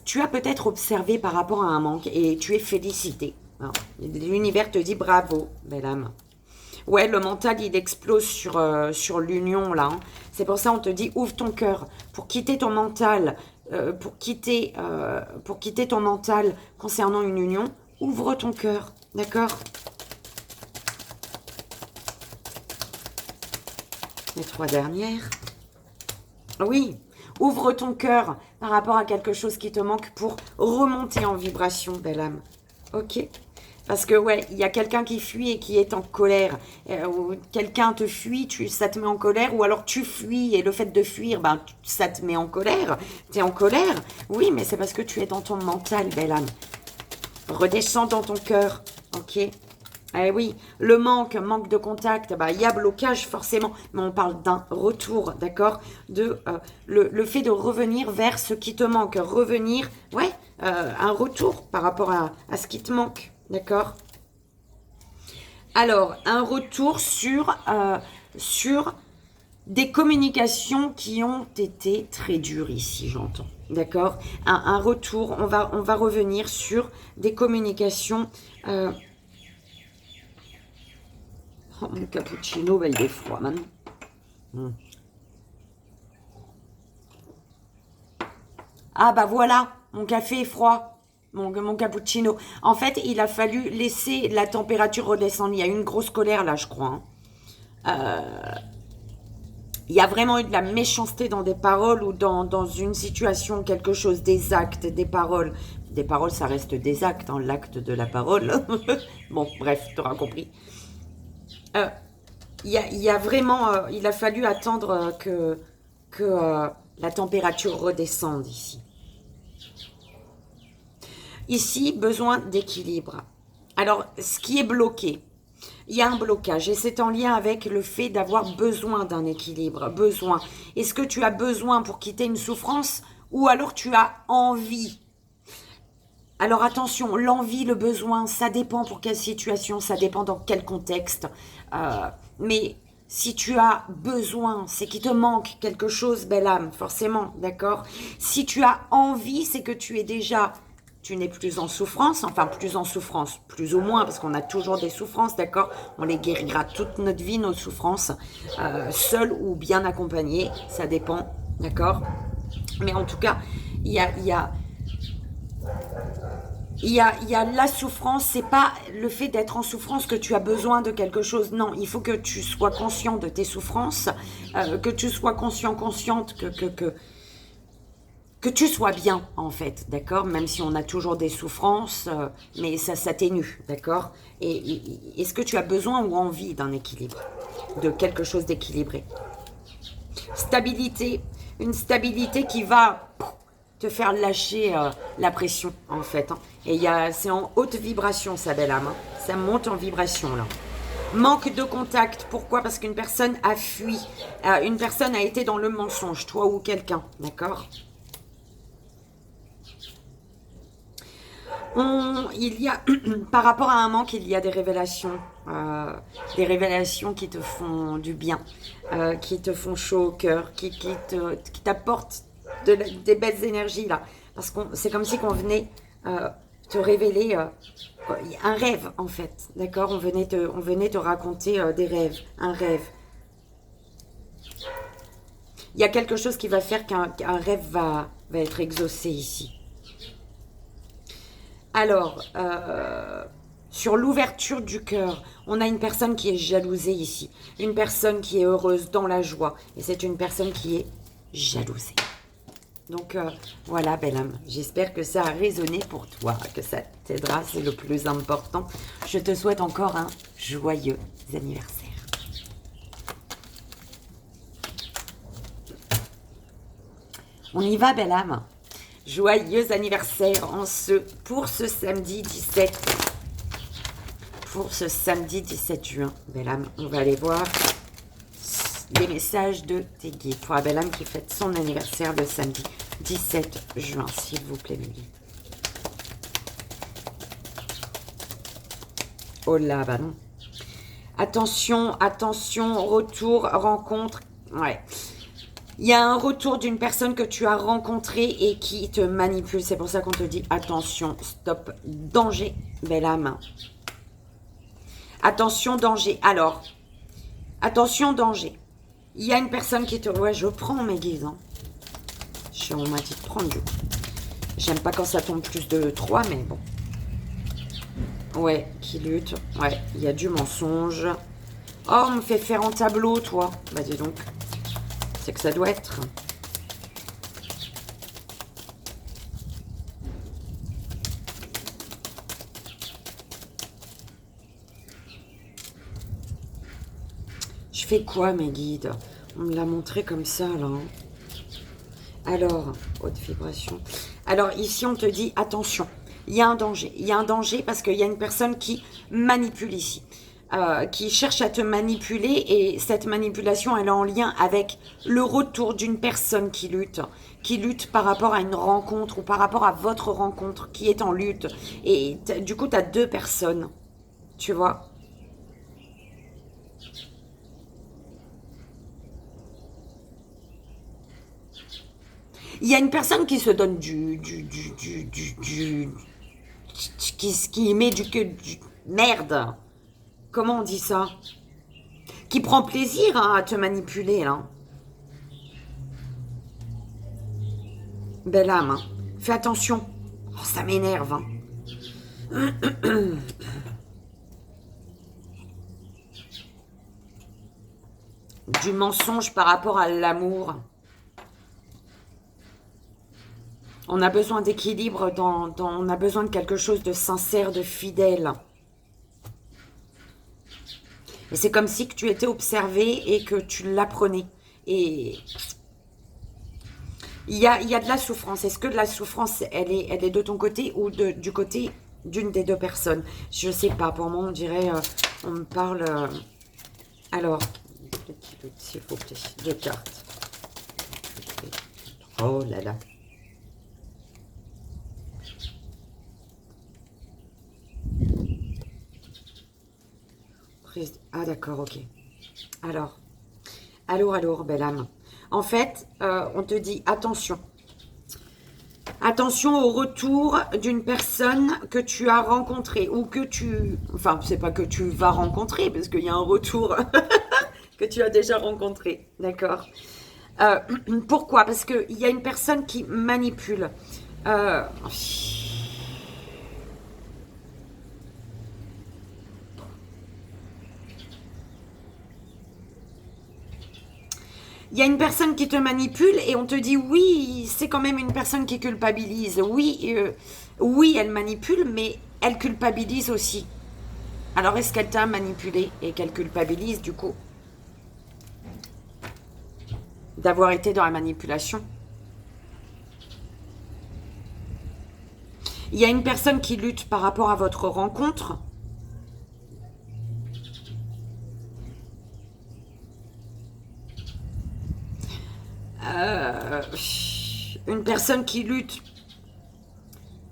tu as peut-être observé par rapport à un manque et tu es félicité. L'univers te dit bravo, belle âme. Ouais, le mental, il explose sur l'union, là. Hein. C'est pour ça on te dit, ouvre ton cœur. Pour quitter ton mental, pour quitter ton mental concernant une union, ouvre ton cœur. D'accord? Les 3 dernières. Oui, ouvre ton cœur par rapport à quelque chose qui te manque pour remonter en vibration, belle âme. Ok? Parce que, ouais, il y a quelqu'un qui fuit et qui est en colère. Quelqu'un te fuit, ça te met en colère. Ou alors tu fuis et le fait de fuir, ben, ça te met en colère. Tu es en colère. Oui, mais c'est parce que tu es dans ton mental, belle âme. Redescends dans ton cœur. Ok? Eh oui, le manque de contact, bah, il y a blocage forcément. Mais on parle d'un retour, d'accord? Le fait de revenir vers ce qui te manque. Revenir, ouais, un retour par rapport à ce qui te manque. D'accord? Alors, un retour sur des communications qui ont été très dures ici, j'entends. D'accord? Un retour, on va revenir sur des communications... oh, mon cappuccino, ben, il est froid maintenant. Ah bah voilà, mon café est froid. Mon cappuccino. En fait, il a fallu laisser la température redescendre. Il y a eu une grosse colère là, je crois. Il y a vraiment eu de la méchanceté dans des paroles ou dans une situation, quelque chose, des actes, des paroles. Des paroles, ça reste des actes, hein, l'acte de la parole. Bon, bref, tu auras compris. Il y a vraiment... il a fallu attendre que la température redescende ici. Ici, besoin d'équilibre. Alors, ce qui est bloqué, il y a un blocage et c'est en lien avec le fait d'avoir besoin d'un équilibre. Besoin. Est-ce que tu as besoin pour quitter une souffrance ou alors tu as envie? Alors attention, l'envie, le besoin, ça dépend pour quelle situation, ça dépend dans quel contexte. Mais si tu as besoin, c'est qu'il te manque quelque chose, belle âme, forcément, d'accord? Si tu as envie, c'est que tu es déjà... Tu n'es plus en souffrance, enfin plus en souffrance, plus ou moins, parce qu'on a toujours des souffrances, d'accord? On les guérira toute notre vie, nos souffrances, seules ou bien accompagnées, ça dépend, d'accord? Mais en tout cas, il y a la souffrance, c'est pas le fait d'être en souffrance que tu as besoin de quelque chose. Non, il faut que tu sois conscient de tes souffrances, que tu sois consciente que tu sois bien, en fait, d'accord? Même si on a toujours des souffrances, mais ça s'atténue, d'accord? Et est-ce que tu as besoin ou envie d'un équilibre, de quelque chose d'équilibré? Stabilité, une stabilité qui va te faire lâcher la pression, en fait. Hein. Et c'est en haute vibration, ça, belle âme. Hein. Ça monte en vibration, là. Manque de contact. Pourquoi? Parce qu'une personne a fui. Une personne a été dans le mensonge, toi ou quelqu'un, d'accord? Il y a, par rapport à un manque, il y a des révélations qui te font du bien, qui te font chaud au cœur, qui t'apportent des belles énergies là. Parce que c'est comme si qu'on venait te révéler un rêve en fait, d'accord? On venait te raconter des rêves, un rêve. Il y a quelque chose qui va faire qu'un rêve va être exaucé ici. Alors, sur l'ouverture du cœur, on a une personne qui est jalousée ici. Une personne qui est heureuse dans la joie. Et c'est une personne qui est jalousée. Donc, voilà, belle âme. J'espère que ça a résonné pour toi, que ça t'aidera. C'est le plus important. Je te souhaite encore un joyeux anniversaire. On y va, belle âme. Joyeux anniversaire pour ce samedi 17. Pour ce samedi 17 juin. Belle âme, on va aller voir les messages de tes guides. Pour la belle âme qui fête son anniversaire le samedi 17 juin, s'il vous plaît, mes guides. Oh là, bah non. Attention, attention, retour, rencontre. Ouais. Il y a un retour d'une personne que tu as rencontrée et qui te manipule. C'est pour ça qu'on te dit attention, stop, danger, belle âme. Attention, danger. Alors, attention, danger. Il y a une personne qui te... Ouais, je prends mes guides. Hein. On m'a dit de prendre, du coup. J'aime pas quand ça tombe plus de 3, mais bon. Ouais, qui lutte. Ouais, il y a du mensonge. Oh, on me fait faire en tableau, toi. Bah, dis donc. C'est que ça doit être. Je fais quoi, mes guides? On me l'a montré comme ça, là. Hein. Alors, haute vibration. Alors, ici, on te dit, attention, il y a un danger. Il y a un danger parce qu'il y a une personne qui manipule ici. Qui cherche à te manipuler et cette manipulation, elle est en lien avec le retour d'une personne qui lutte par rapport à une rencontre ou par rapport à votre rencontre qui est en lutte. Et du coup, tu as deux personnes, tu vois. Il y a une personne qui se donne qui met du merde. Comment on dit ça? Qui prend plaisir hein, à te manipuler, là. Belle âme, hein. Fais attention. Oh, ça m'énerve, hein. Du mensonge par rapport à l'amour. On a besoin d'équilibre, on a besoin de quelque chose de sincère, de fidèle. Et c'est comme si que tu étais observé et que tu l'apprenais. Et il y a de la souffrance. Est-ce que de la souffrance, elle est de ton côté ou du côté d'une des deux personnes? Je sais pas. Pour moi, on dirait, on me parle... alors, s'il vous plaît, deux cartes. Oh là là. Ah d'accord, ok. Alors, belle âme. En fait, on te dit attention. Attention au retour d'une personne que tu as rencontrée ou que tu... Enfin, c'est pas que tu vas rencontrer parce qu'il y a un retour que tu as déjà rencontré, d'accord. Pourquoi? Parce qu'il y a une personne qui manipule. Il y a une personne qui te manipule et on te dit oui, c'est quand même une personne qui culpabilise. Oui, oui, elle manipule, mais elle culpabilise aussi. Alors, est-ce qu'elle t'a manipulé et qu'elle culpabilise du coup d'avoir été dans la manipulation? Il y a une personne qui lutte par rapport à votre rencontre. Une personne qui lutte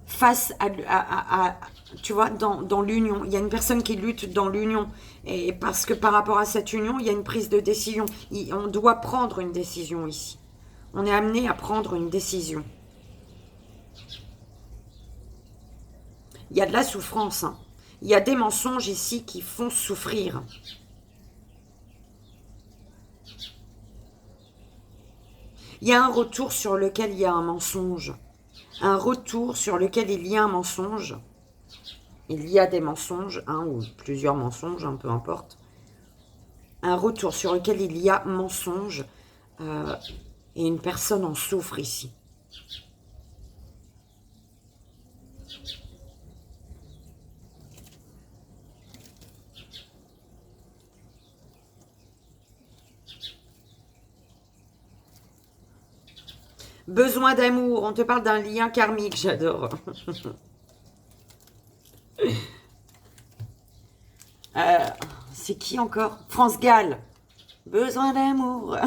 face à tu vois, dans l'union. Il y a une personne qui lutte dans l'union. Et parce que par rapport à cette union, il y a une prise de décision. On doit prendre une décision ici. On est amené à prendre une décision. Il y a de la souffrance. Hein. Il y a des mensonges ici qui font souffrir. Il y a un retour sur lequel il y a un mensonge. Un retour sur lequel il y a un mensonge. Il y a des mensonges, un ou plusieurs mensonges, hein, peu importe. Un retour sur lequel il y a mensonge. Et une personne en souffre ici. Besoin d'amour, on te parle d'un lien karmique, j'adore. C'est qui encore? France Gall. Besoin d'amour.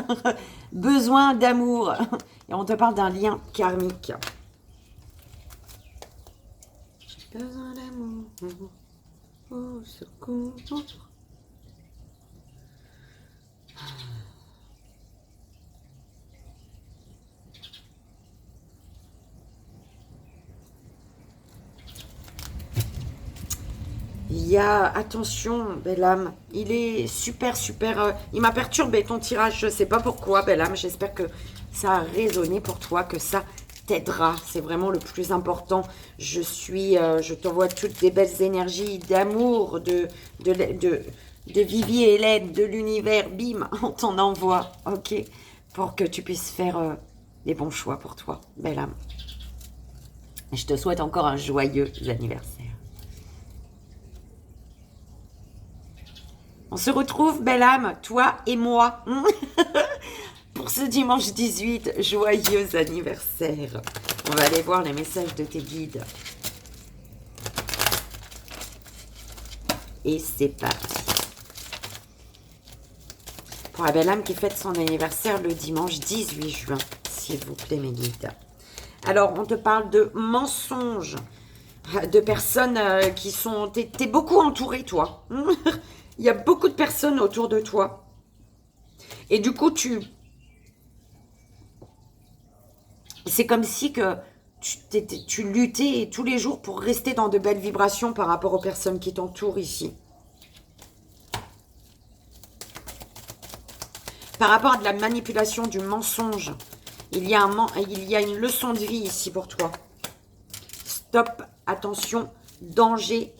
Besoin d'amour. Et on te parle d'un lien karmique. Besoin d'amour. Au secours. Il y a, attention, belle âme, il est super, il m'a perturbé ton tirage, je sais pas pourquoi, belle âme, j'espère que ça a résonné pour toi, que ça t'aidera, c'est vraiment le plus important. Je t'envoie toutes des belles énergies d'amour, de Vivi et Hélène, de l'univers, bim, on t'en envoie, ok, pour que tu puisses faire les bons choix pour toi, belle âme. Je te souhaite encore un joyeux anniversaire. On se retrouve, belle âme, toi et moi, pour ce dimanche 18, joyeux anniversaire. On va aller voir les messages de tes guides. Et c'est parti. Pour la belle âme qui fête son anniversaire le dimanche 18 juin, s'il vous plaît, mes guides. Alors, on te parle de mensonges, de personnes qui sont... T'es beaucoup entouré, toi. Il y a beaucoup de personnes autour de toi. Et du coup, c'est comme si que tu luttais tous les jours pour rester dans de belles vibrations par rapport aux personnes qui t'entourent ici. Par rapport à de la manipulation, du mensonge, il y a une leçon de vie ici pour toi. Stop, attention, danger.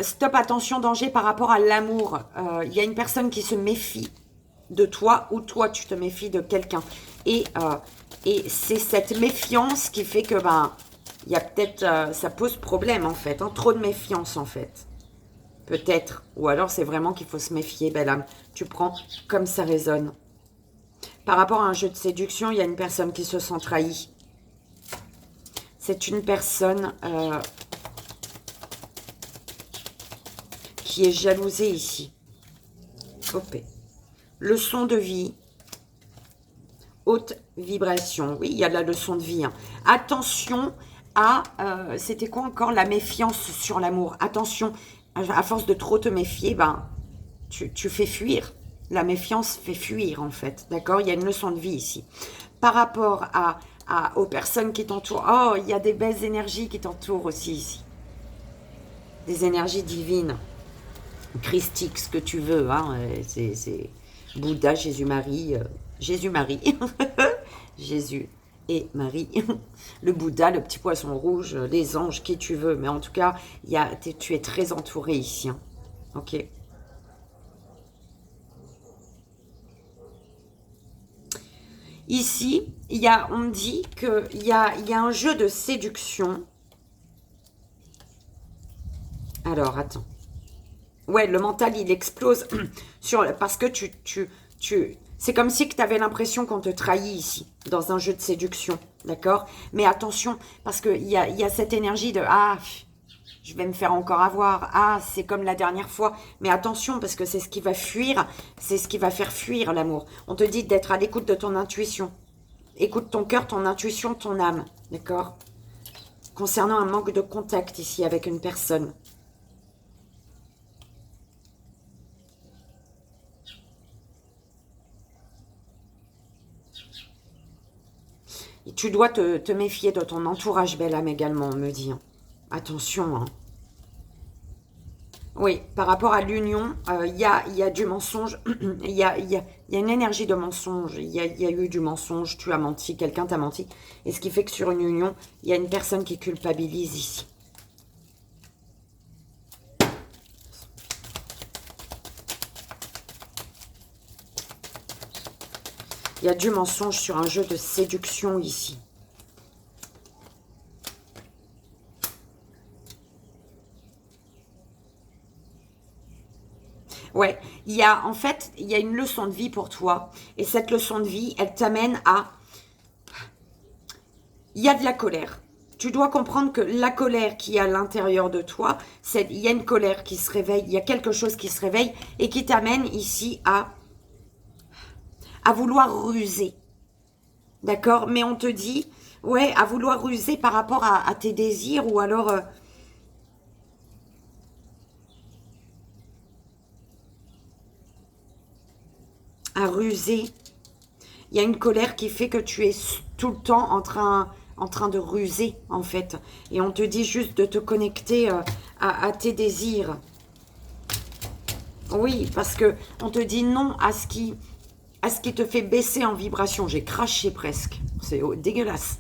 Stop, attention, danger par rapport à l'amour. Il y a une personne qui se méfie de toi ou toi, tu te méfies de quelqu'un. Et c'est cette méfiance qui fait que, il y a peut-être, ça pose problème en fait. Hein, trop de méfiance en fait. Peut-être. Ou alors c'est vraiment qu'il faut se méfier, belle âme. Tu prends comme ça résonne. Par rapport à un jeu de séduction, il y a une personne qui se sent trahie. C'est une personne... qui est jalousée ici. Hop. Leçon de vie. Haute vibration. Oui, il y a la leçon de vie. Hein. Attention à... c'était quoi encore? La méfiance sur l'amour. Attention, à force de trop te méfier, tu fais fuir. La méfiance fait fuir, en fait. D'accord? Il y a une leçon de vie ici. Par rapport aux personnes qui t'entourent. Oh, il y a des belles énergies qui t'entourent aussi ici. Des énergies divines. Christique, ce que tu veux, hein, c'est Bouddha, Jésus-Marie, Jésus-Marie, Jésus et Marie, le Bouddha, le petit poisson rouge, les anges, qui tu veux, mais en tout cas, tu es très entouré ici, hein. Ok. Ici, on me dit qu'il y a un jeu de séduction. Alors, attends. Ouais, le mental, il explose parce que c'est comme si tu avais l'impression qu'on te trahit ici, dans un jeu de séduction, d'accord? Mais attention, parce qu'il y a cette énergie de « Ah, je vais me faire encore avoir. Ah, c'est comme la dernière fois. » Mais attention, parce que c'est ce qui va fuir, c'est ce qui va faire fuir l'amour. On te dit d'être à l'écoute de ton intuition. Écoute ton cœur, ton intuition, ton âme, d'accord? Concernant un manque de contact ici avec une personne. Et tu dois te méfier de ton entourage, belle âme, également, on me dit. Hein. Attention. Hein. Oui, par rapport à l'union, il y a du mensonge. Il y a une énergie de mensonge. Il y a eu du mensonge. Tu as menti, quelqu'un t'a menti. Et ce qui fait que sur une union, il y a une personne qui culpabilise ici. Il y a du mensonge sur un jeu de séduction ici. Ouais, en fait, il y a une leçon de vie pour toi. Et cette leçon de vie, elle t'amène à... Il y a de la colère. Tu dois comprendre que la colère qui est à l'intérieur de toi, il y a une colère qui se réveille, il y a quelque chose qui se réveille et qui t'amène ici à vouloir ruser. D'accord? Mais on te dit, ouais, à vouloir ruser par rapport à tes désirs ou alors... rusé. Il y a une colère qui fait que tu es tout le temps en train de ruser, en fait. Et on te dit juste de te connecter à tes désirs. Oui, parce que on te dit non à ce qui te fait baisser en vibration. J'ai craché presque. C'est dégueulasse.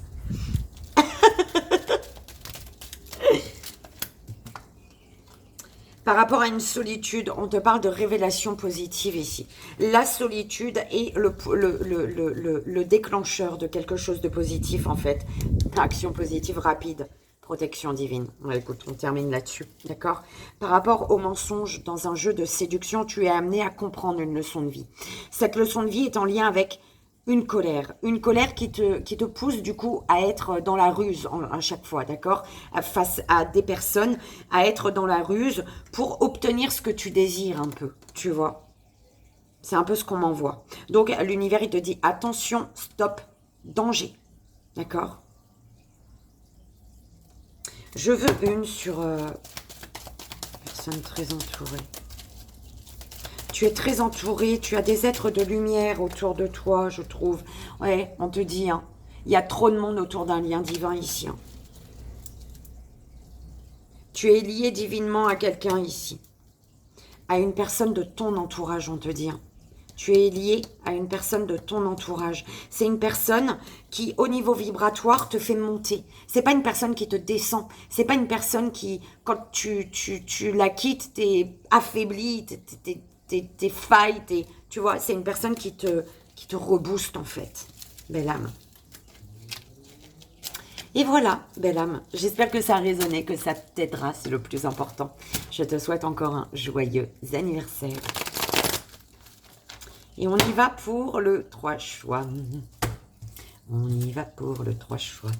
Par rapport à une solitude, on te parle de révélation positive ici. La solitude est le déclencheur de quelque chose de positif, en fait. Action positive rapide, protection divine. Ouais, écoute, on termine là-dessus, d'accord? Par rapport au mensonge, dans un jeu de séduction, tu es amené à comprendre une leçon de vie. Cette leçon de vie est en lien avec une colère qui te pousse du coup à être dans la ruse à chaque fois, d'accord? Face à des personnes, à être dans la ruse pour obtenir ce que tu désires un peu, tu vois? C'est un peu ce qu'on m'envoie. Donc l'univers, il te dit attention, stop, danger, d'accord? Je veux une sur personne très entourée. Tu es très entouré, tu as des êtres de lumière autour de toi, je trouve. Ouais, on te dit, hein, il y a trop de monde autour d'un lien divin ici. Hein. Tu es lié divinement à quelqu'un ici. À une personne de ton entourage, on te dit. Hein. Tu es lié à une personne de ton entourage. C'est une personne qui, au niveau vibratoire, te fait monter. C'est pas une personne qui te descend. C'est pas une personne qui, quand tu la quittes, t'es affaibli, t'es failles, tu vois, c'est une personne qui te rebooste en fait. Belle âme. Et voilà, belle âme. J'espère que ça a résonné, que ça t'aidera, c'est le plus important. Je te souhaite encore un joyeux anniversaire. Et on y va pour le 3 choix. On y va pour le 3 choix.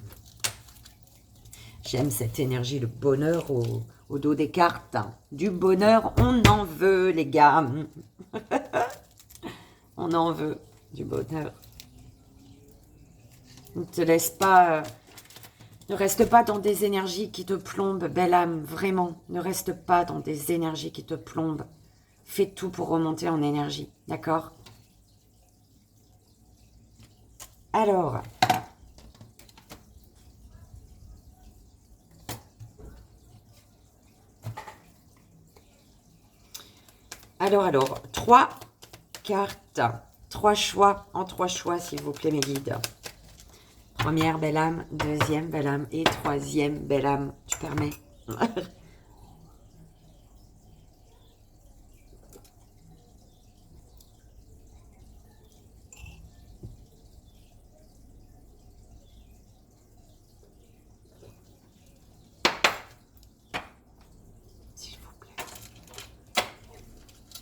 J'aime cette énergie, le bonheur au dos des cartes. Du bonheur, on en veut, les gars. On en veut du bonheur. Ne te laisse pas... ne reste pas dans des énergies qui te plombent, belle âme. Vraiment, ne reste pas dans des énergies qui te plombent. Fais tout pour remonter en énergie, d'accord? Alors... Alors, 3 cartes, 3 choix, en 3 choix, s'il vous plaît, mes guides. Première, belle âme, deuxième, belle âme, et troisième, belle âme. Tu permets? S'il vous plaît.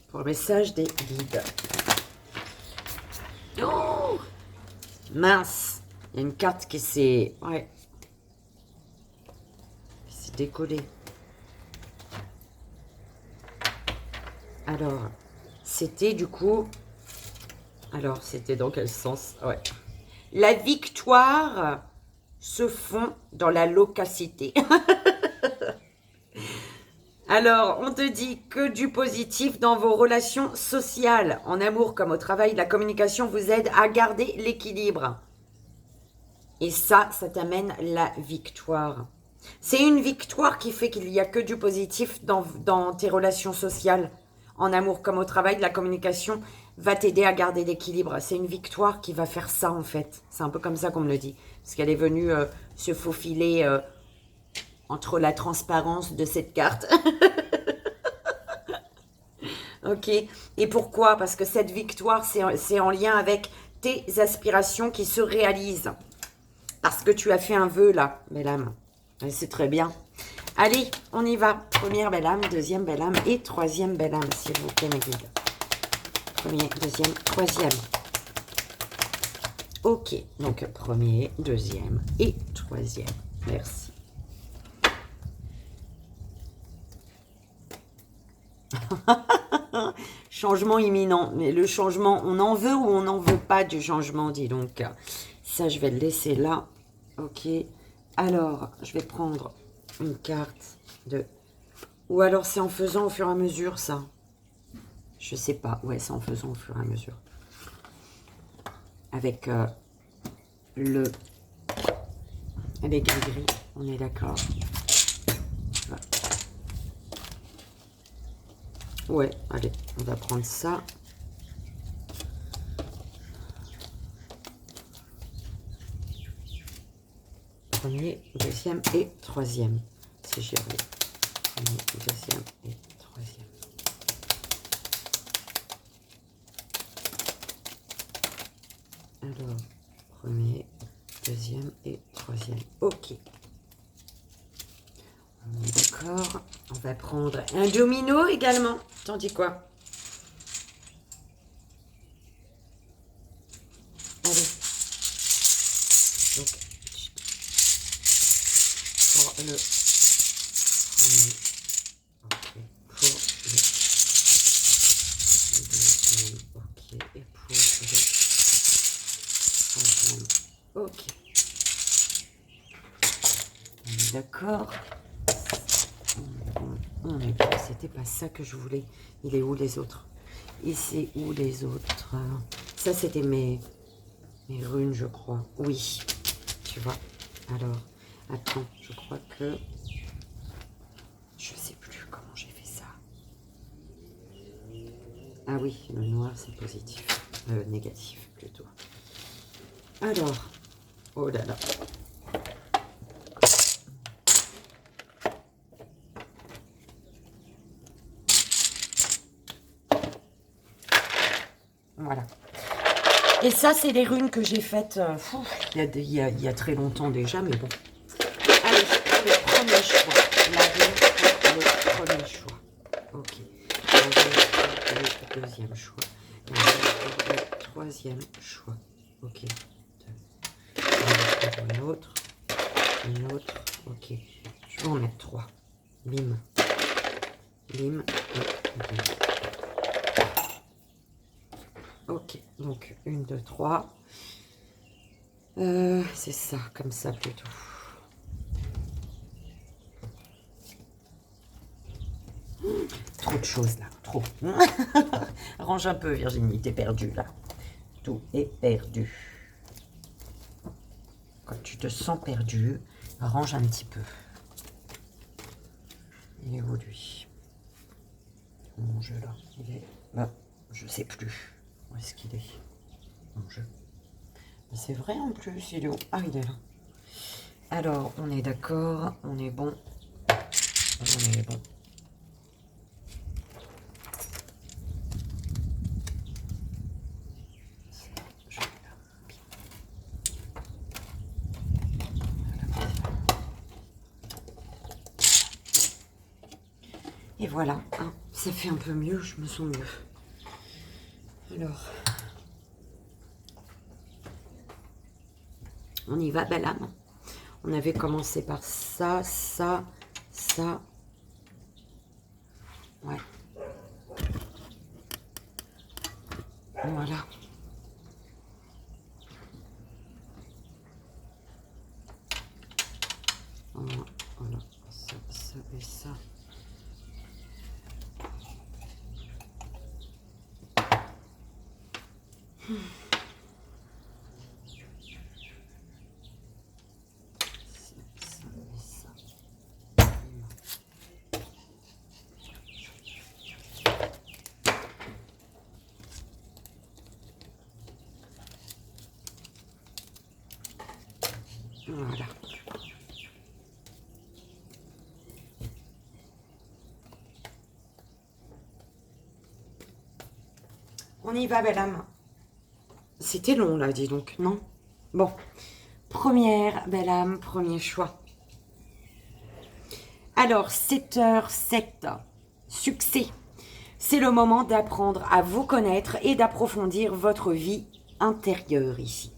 Pour le message des guides. Oh, mince, il y a une carte qui s'est... Ouais. Qui s'est décollée. Alors, c'était du coup... Alors, c'était dans quel sens? Ouais. La victoire se fond dans la loquacité. Alors, on te dit que du positif dans vos relations sociales, en amour comme au travail, la communication vous aide à garder l'équilibre. Et ça t'amène la victoire. C'est une victoire qui fait qu'il n'y a que du positif dans tes relations sociales. En amour comme au travail, la communication va t'aider à garder l'équilibre. C'est une victoire qui va faire ça, en fait. C'est un peu comme ça qu'on me le dit. Parce qu'elle est venue se faufiler entre la transparence de cette carte. Ok. Et pourquoi? Parce que cette victoire, c'est en lien avec tes aspirations qui se réalisent. Parce que tu as fait un vœu, là, belle âme. C'est très bien. Allez, on y va. Première belle âme, deuxième belle âme et troisième belle âme, s'il vous plaît, mes guides. Premier, deuxième, troisième. Ok, donc premier, deuxième et troisième. Merci. Changement imminent. Mais le changement, on en veut ou on n'en veut pas du changement, dis donc. Ça, je vais le laisser là. Ok. Alors, je vais prendre une carte de... Ou alors c'est en faisant au fur et à mesure, ça. Je sais pas. Ouais, c'est en faisant au fur et à mesure. avec les gris-gris, on est d'accord? Ouais, allez, on va prendre ça. Premier, deuxième et troisième, si j'y arrive. Premier, deuxième et troisième. Alors, premier, deuxième et troisième. Ok. On est d'accord. On va prendre un domino également. T'en dis quoi? Allez. Donc, pour le premier. Ok. Pour le deuxième. Ok. Et pour le troisième. Ok. On est d'accord. C'était pas ça que je voulais. Il est où les autres? Ici, où les autres? Ça, c'était mes runes, je crois. Oui, tu vois. Alors, attends, je crois que... Je sais plus comment j'ai fait ça. Ah oui, le noir, c'est positif. Négatif, plutôt. Alors, oh là là. Voilà. Et ça, c'est les runes que j'ai faites il y a très longtemps déjà, mais bon. Allez, le premier choix. La rune pour le premier choix. Ok. La rune pour le deuxième choix. La rune pour le troisième choix. Ok. Une autre. Une autre. Ok. Je vais en mettre 3. Bim. Bim. Et bim. Ok, donc 1, 2, 3. C'est ça, comme ça plutôt. Trop de choses là, trop. Range un peu Virginie, t'es perdue là. Tout est perdu. Quand tu te sens perdu, range un petit peu. Il est où lui? Mon jeu là, il est là, je sais plus. Où est-ce qu'il est? Mon jeu. C'est vrai en plus, il est où? Ah, il est là. Alors, on est d'accord, on est bon. On est bon. Et voilà, hein, ça fait un peu mieux, je me sens mieux. Alors, on y va, belle âme. On avait commencé par ça, ça, ça. Ouais. Voilà. Voilà, ça, ça et ça. Voilà. On y va, belle âme. C'était long, là, dis donc, non? Bon. Première, belle âme, premier choix. Alors, 7h07. Succès. C'est le moment d'apprendre à vous connaître et d'approfondir votre vie intérieure ici.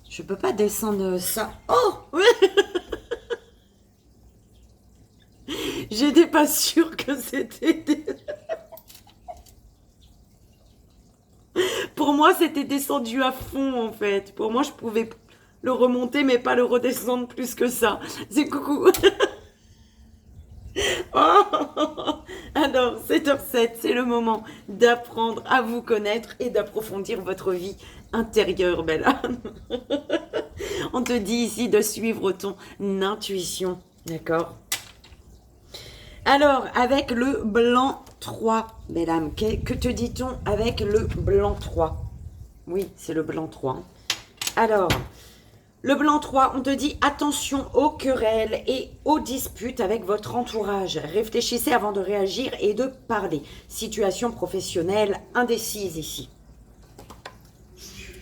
Je peux pas descendre ça. Oh! J'étais pas sûre que c'était... Pour moi, c'était descendu à fond, en fait. Pour moi, je pouvais le remonter, mais pas le redescendre plus que ça. C'est coucou. Oh, alors, 7h07, c'est le moment d'apprendre à vous connaître et d'approfondir votre vie intérieure, belle âme. On te dit ici de suivre ton intuition, d'accord? Alors, avec le blanc 3, belle âme, que te dit-on avec le blanc 3? Oui, c'est le blanc 3. Alors, le blanc 3, on te dit attention aux querelles et aux disputes avec votre entourage. Réfléchissez avant de réagir et de parler. Situation professionnelle indécise ici.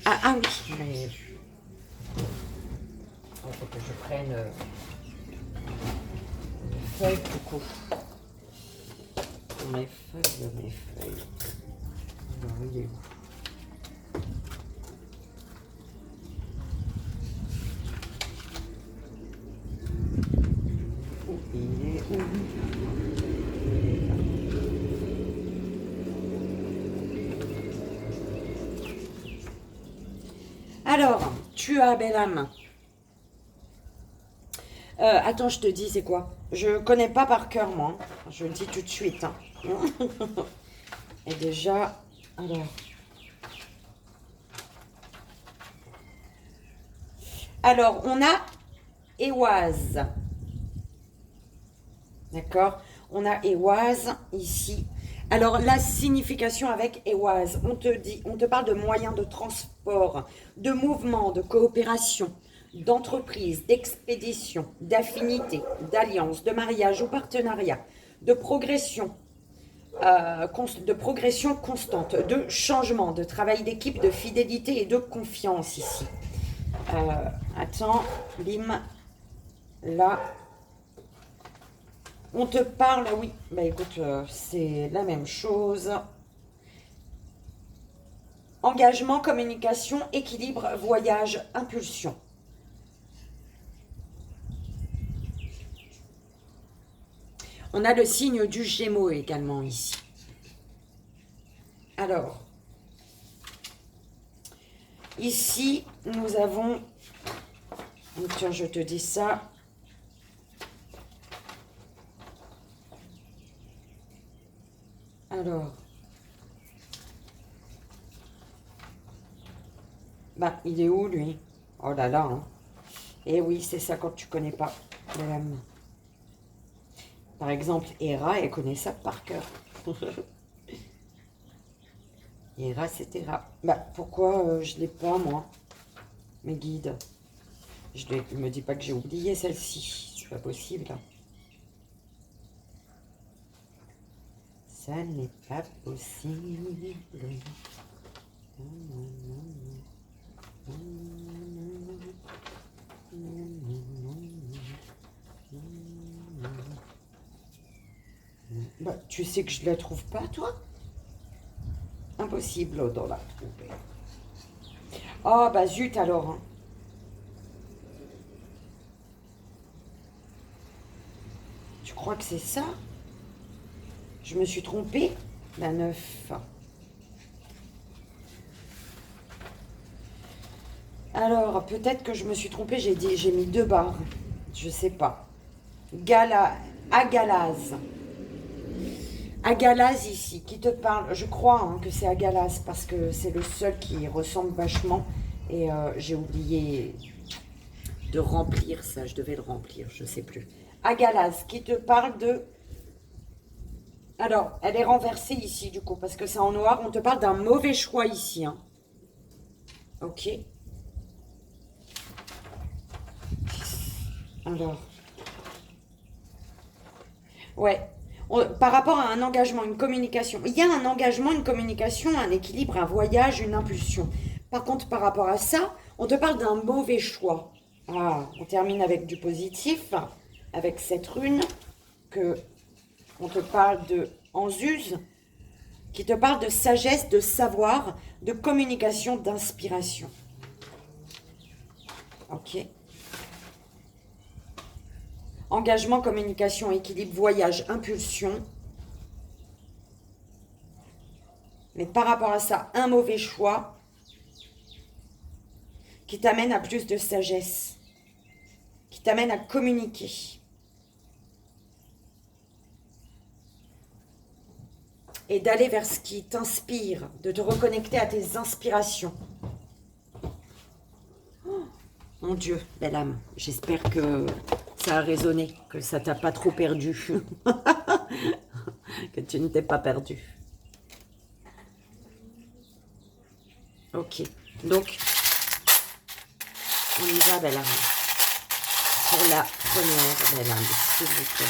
Ah oui, mais... il faut que je prenne mes feuilles du coup. Mes feuilles. Alors, il est où? Alors, tu as, belle âme. Attends, je te dis, c'est quoi? Je connais pas par cœur, moi. Je le dis tout de suite. Hein. Et déjà, alors, on a Éoise. D'accord? On a Éoise ici. Alors, la signification avec Éoise, on te parle de moyens de transport, de mouvement, de coopération, d'entreprise, d'expédition, d'affinité, d'alliance, de mariage ou partenariat, de progression constante, de changement, de travail d'équipe, de fidélité et de confiance ici. Attends, bim, là, on te parle, oui, bah écoute, c'est la même chose. Engagement, communication, équilibre, voyage, impulsion. On a le signe du Gémeaux également ici. Alors, ici, nous avons... Tiens, je te dis ça. Alors, bah, il est où, lui? Oh là là, hein. Eh oui, c'est ça quand tu connais pas. Par exemple, Hera, elle connaît ça par cœur. Hera, c'est Hera. Bah, pourquoi je l'ai pas, moi? Mes guides. Je ne me dis pas que j'ai oublié celle-ci. C'est pas possible. Ça n'est pas possible. Bah, tu sais que je la trouve pas, toi? Impossible de la trouver. Oh, bah zut alors. Hein. Tu crois que c'est ça? Je me suis trompée? La 9. Alors, peut-être que je me suis trompée, j'ai mis 2 barres. Je sais pas. Agalaz. Agalaz ici, qui te parle. Je crois hein, que c'est Agalaz parce que c'est le seul qui ressemble vachement. Et j'ai oublié de remplir ça. Je devais le remplir, je sais plus. Agalaz, qui te parle de... Alors, elle est renversée ici du coup, parce que c'est en noir. On te parle d'un mauvais choix ici. Hein. Ok. Alors. Ouais. Par rapport à un engagement, une communication. Il y a un engagement, une communication, un équilibre, un voyage, une impulsion. Par contre, par rapport à ça, on te parle d'un mauvais choix. Ah, on termine avec du positif, avec cette rune que on te parle de Anzuse, qui te parle de sagesse, de savoir, de communication, d'inspiration. Ok. Engagement, communication, équilibre, voyage, impulsion. Mais par rapport à ça, un mauvais choix qui t'amène à plus de sagesse, qui t'amène à communiquer. et d'aller vers ce qui t'inspire, de te reconnecter à tes inspirations. Oh, mon Dieu, belle âme, j'espère que ça a résonné, que ça t'a pas trop perdu, que tu ne t'es pas perdu. Ok, donc on y va, belle âme, pour la première belle âme, s'il vous plaît.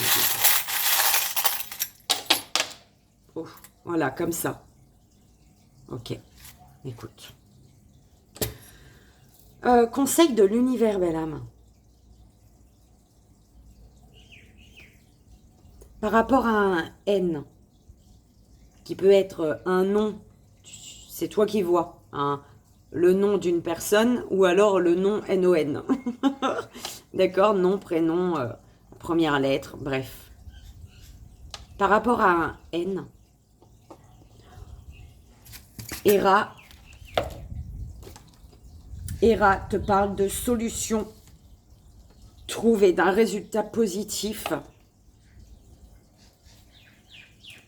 Oh, voilà, comme ça. Ok, écoute. Conseil de l'univers, belle âme. Par rapport à un N, qui peut être un nom, c'est toi qui vois, hein, le nom d'une personne ou alors le nom NON. D'accord, nom, prénom, première lettre, bref. Par rapport à un N, Héra te parle de solution trouvée, d'un résultat positif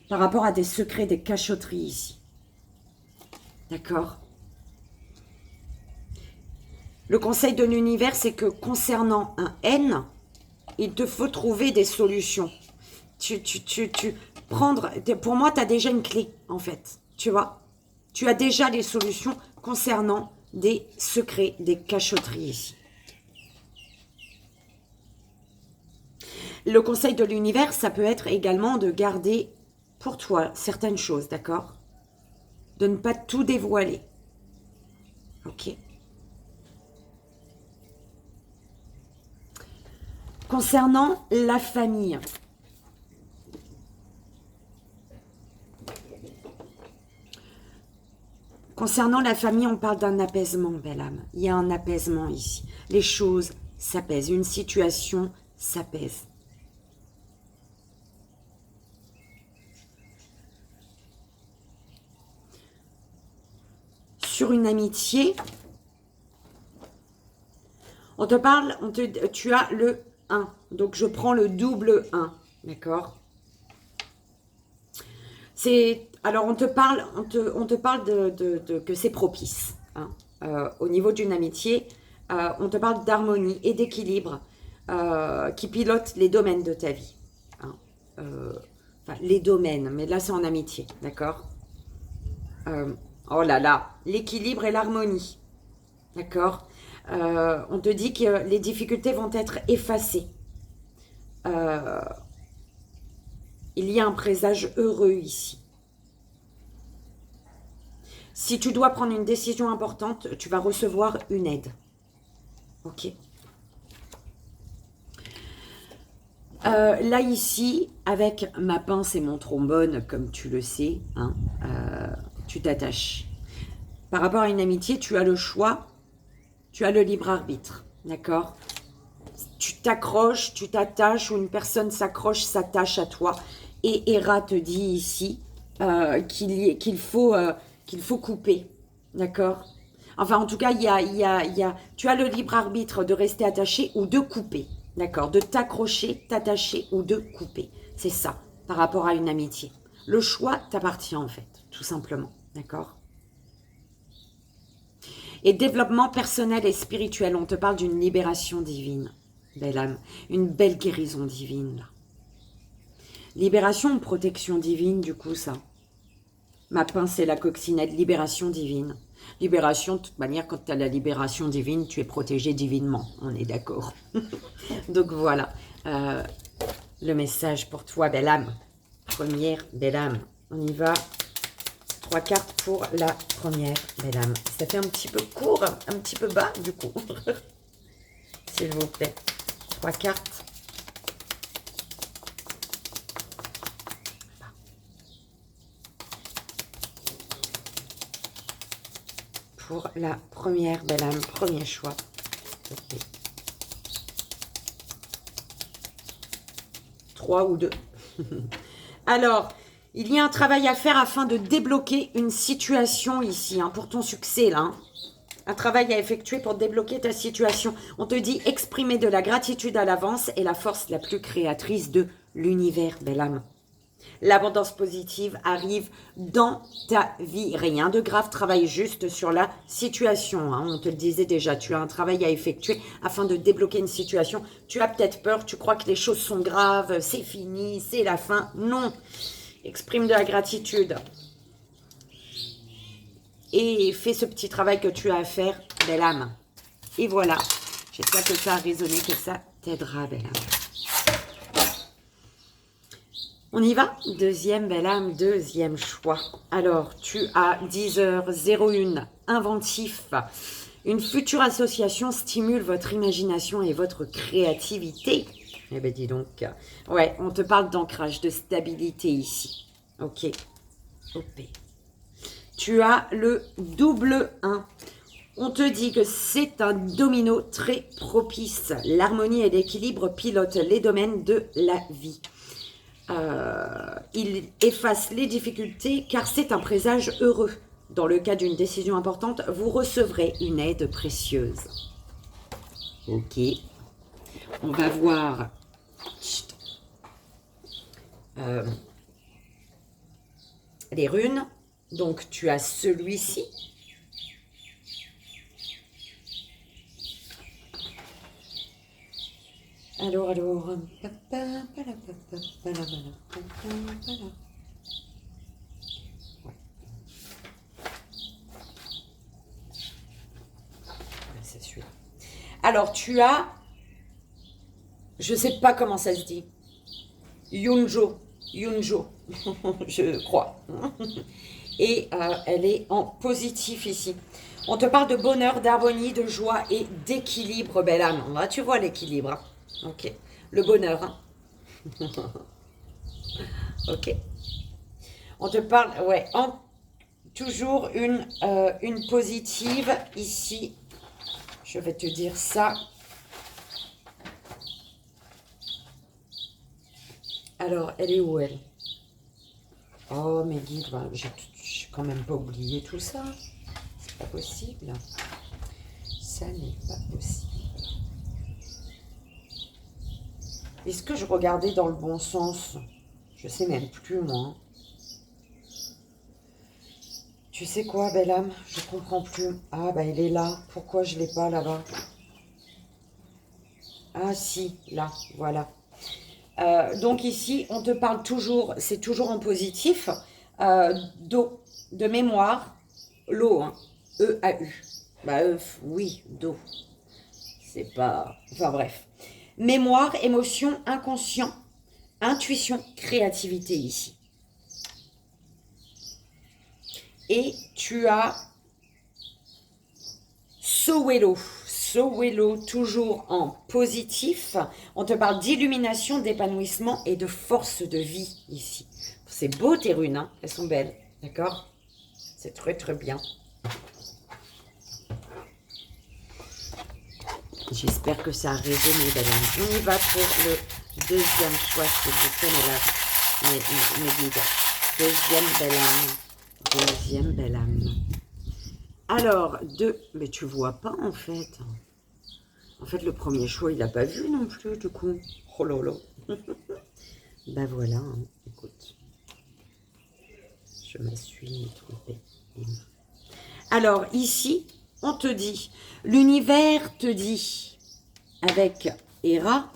par rapport à des secrets, des cachotteries ici. D'accord? Le conseil de l'univers, c'est que concernant un N, il te faut trouver des solutions. Pour moi, tu as déjà une clé, en fait. Tu vois? Tu as déjà les solutions concernant des secrets, des cachotteries ici. Le conseil de l'univers, ça peut être également de garder pour toi certaines choses, d'accord? De ne pas tout dévoiler. Ok? Concernant la famille. Concernant la famille, on parle d'un apaisement, belle âme. Il y a un apaisement ici. Les choses s'apaisent. Une situation s'apaise. Sur une amitié, on te parle, tu as le 1. Donc, je prends le double 1. D'accord? Alors, on te parle que c'est propice. Hein. Au niveau d'une amitié, on te parle d'harmonie et d'équilibre qui pilote les domaines de ta vie. Hein. Enfin, les domaines, mais là, c'est en amitié. D'accord? Oh là là, l'équilibre et l'harmonie. D'accord? On te dit que les difficultés vont être effacées. Il y a un présage heureux ici. Si tu dois prendre une décision importante, tu vas recevoir une aide. Ok? Là, ici, avec ma pince et mon trombone, comme tu le sais, hein, tu t'attaches. Par rapport à une amitié, tu as le choix, tu as le libre arbitre. D'accord? Tu t'accroches, tu t'attaches, ou une personne s'accroche, s'attache à toi. Et Héra te dit ici qu'il faut couper. D'accord? Enfin, en tout cas, tu as le libre arbitre de rester attaché ou de couper. D'accord? De t'accrocher, t'attacher ou de couper. C'est ça, par rapport à une amitié. Le choix t'appartient, en fait, tout simplement. D'accord? Et développement personnel et spirituel, on te parle d'une libération divine. Belle âme, une belle guérison divine, là. Libération ou protection divine, du coup, ça. Ma pince et la coccinelle, libération divine. Libération, de toute manière, quand tu as la libération divine, tu es protégé divinement, on est d'accord. Donc voilà, le message pour toi, belle âme. Première belle âme, on y va. 3 cartes pour la première belle âme. Ça fait un petit peu court, un petit peu bas, du coup. S'il vous plaît. 3 cartes. Pour la première belle âme, premier choix. Okay. 3 ou 2. Alors, il y a un travail à faire afin de débloquer une situation ici, hein, pour ton succès, là. Hein. Un travail à effectuer pour débloquer ta situation. On te dit exprimer de la gratitude à l'avance et la force la plus créatrice de l'univers, belle âme. L'abondance positive arrive dans ta vie. Rien de grave, travaille juste sur la situation. Hein. On te le disait déjà, tu as un travail à effectuer afin de débloquer une situation. Tu as peut-être peur, tu crois que les choses sont graves, c'est fini, c'est la fin. Non, exprime de la gratitude. Et fais ce petit travail que tu as à faire, belle âme. Et voilà, j'espère que ça a résonné, que ça t'aidera, belle âme. On y va? Deuxième belle âme, deuxième choix. Alors, tu as 10h01, inventif. Une future association stimule votre imagination et votre créativité. Eh ben dis donc. Ouais, on te parle d'ancrage, de stabilité ici. Ok. OP. Tu as le double 1. On te dit que c'est un domino très propice. L'harmonie et l'équilibre pilotent les domaines de la vie. Il efface les difficultés car c'est un présage heureux. Dans le cas d'une décision importante, vous recevrez une aide précieuse. Ok. On va voir les runes. Donc, tu as celui-ci. Alors. C'est celui-là. Alors, tu as, je sais pas comment ça se dit, Yunjo, je crois. Et elle est en positif ici. On te parle de bonheur, d'harmonie, de joie et d'équilibre, belle âme. Là, tu vois l'équilibre. Hein. Ok. Le bonheur. Hein. Ok. On te parle, ouais, toujours une positive ici. Je vais te dire ça. Alors, elle est où, elle? Oh, mes guides, ben, j'ai quand même pas oublié tout ça. C'est pas possible. Ça n'est pas possible. Est-ce que je regardais dans le bon sens? Je sais même plus, moi. Tu sais quoi, belle âme? Je comprends plus. Ah, bah, elle est là. Pourquoi je l'ai pas là-bas? Ah, si, là, voilà. Donc ici, on te parle toujours, c'est toujours en positif, d'eau, de mémoire, l'eau, hein, E-A-U. Bah, oui, d'eau. C'est pas... Enfin bref. Mémoire, émotion, inconscient, intuition, créativité ici. Et tu as Sowelo. Sowelo, toujours en positif. On te parle d'illumination, d'épanouissement et de force de vie ici. C'est beau tes runes, hein, elles sont belles, d'accord? C'est très très bien. J'espère que ça a résonné, belle âme. On y va pour le deuxième choix, s'il vous plaît, mes guides. Deuxième belle âme. Deuxième belle âme. Alors, mais tu vois pas en fait. En fait, le premier choix, il n'a pas vu non plus, du coup. Oh là là. Ben voilà, hein. Écoute. Je me suis trompée. Alors, ici, on te dit, l'univers te dit, avec Héra,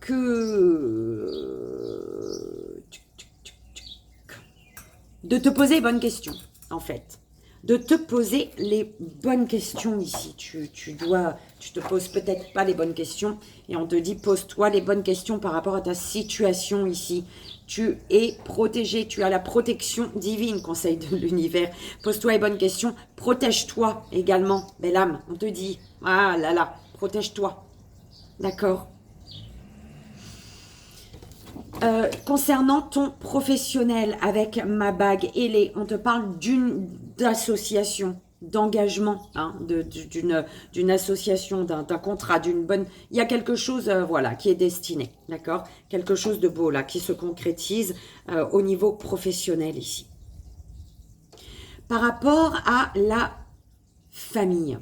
que de te poser les bonnes questions, en fait. De te poser les bonnes questions ici. Tu te poses peut-être pas les bonnes questions et on te dit pose-toi les bonnes questions par rapport à ta situation ici. Tu es protégé, tu as la protection divine, conseil de l'univers. Pose-toi les bonnes questions, protège-toi également, belle âme. On te dit, ah là là, protège-toi. D'accord? Concernant ton professionnel avec ma bague ailée, on te parle d'une association, d'engagement, hein, d'une association, d'un contrat, d'une bonne... Il y a quelque chose voilà, qui est destiné, d'accord? Quelque chose de beau là, qui se concrétise au niveau professionnel ici. Par rapport à la famille.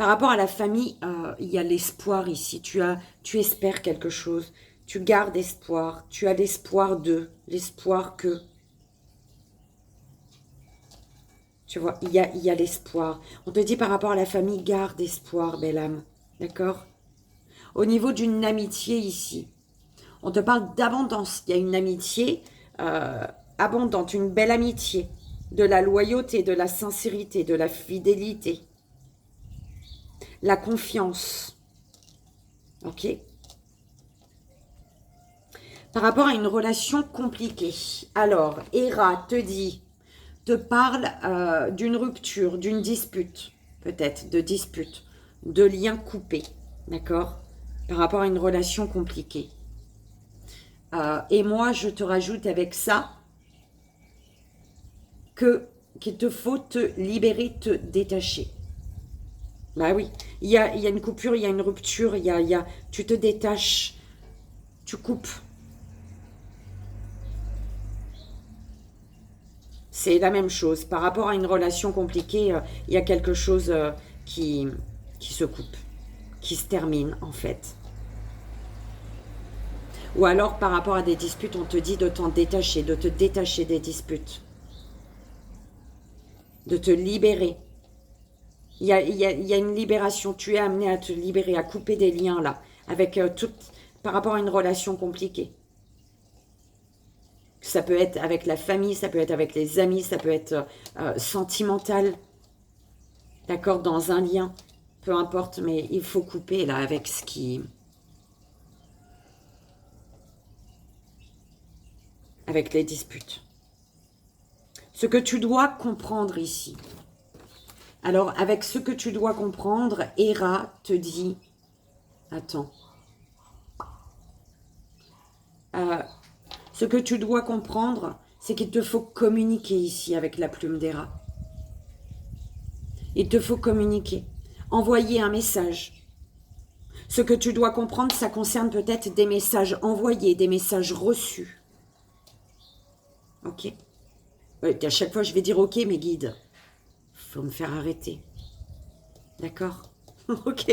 Par rapport à la famille, il y a l'espoir ici. Tu espères quelque chose. Tu gardes espoir. Tu as l'espoir de, l'espoir que. Tu vois, il y a l'espoir. On te dit par rapport à la famille, garde espoir, belle âme. D'accord? Au niveau d'une amitié ici, on te parle d'abondance. Il y a une amitié abondante, une belle amitié. De la loyauté, de la sincérité, de la fidélité. La confiance. Ok? Par rapport à une relation compliquée. Alors, Héra te parle d'une rupture, d'une dispute, peut-être, de dispute, de liens coupés, d'accord? Par rapport à une relation compliquée. Et moi, je te rajoute avec ça qu'il te faut te libérer, te détacher. Bah oui, il y a une coupure, il y a une rupture, tu te détaches, tu coupes. C'est la même chose. Par rapport à une relation compliquée, il y a quelque chose qui se coupe, qui se termine en fait. Ou alors par rapport à des disputes, on te dit de t'en détacher, de te détacher des disputes. De te libérer. Il y a une libération. Tu es amené à te libérer, à couper des liens là, avec par rapport à une relation compliquée. Ça peut être avec la famille, ça peut être avec les amis, ça peut être sentimental. D'accord, dans un lien. Peu importe, mais il faut couper là avec ce qui... avec les disputes. Ce que tu dois comprendre ici. Alors, avec ce que tu dois comprendre, Héra te dit... Attends. Ce que tu dois comprendre, c'est qu'il te faut communiquer ici avec la plume d'Héra. Il te faut communiquer. Envoyer un message. Ce que tu dois comprendre, ça concerne peut-être des messages envoyés, des messages reçus. Ok? Ouais, à chaque fois, je vais dire ok, mes guides. Faut me faire arrêter. D'accord? Ok.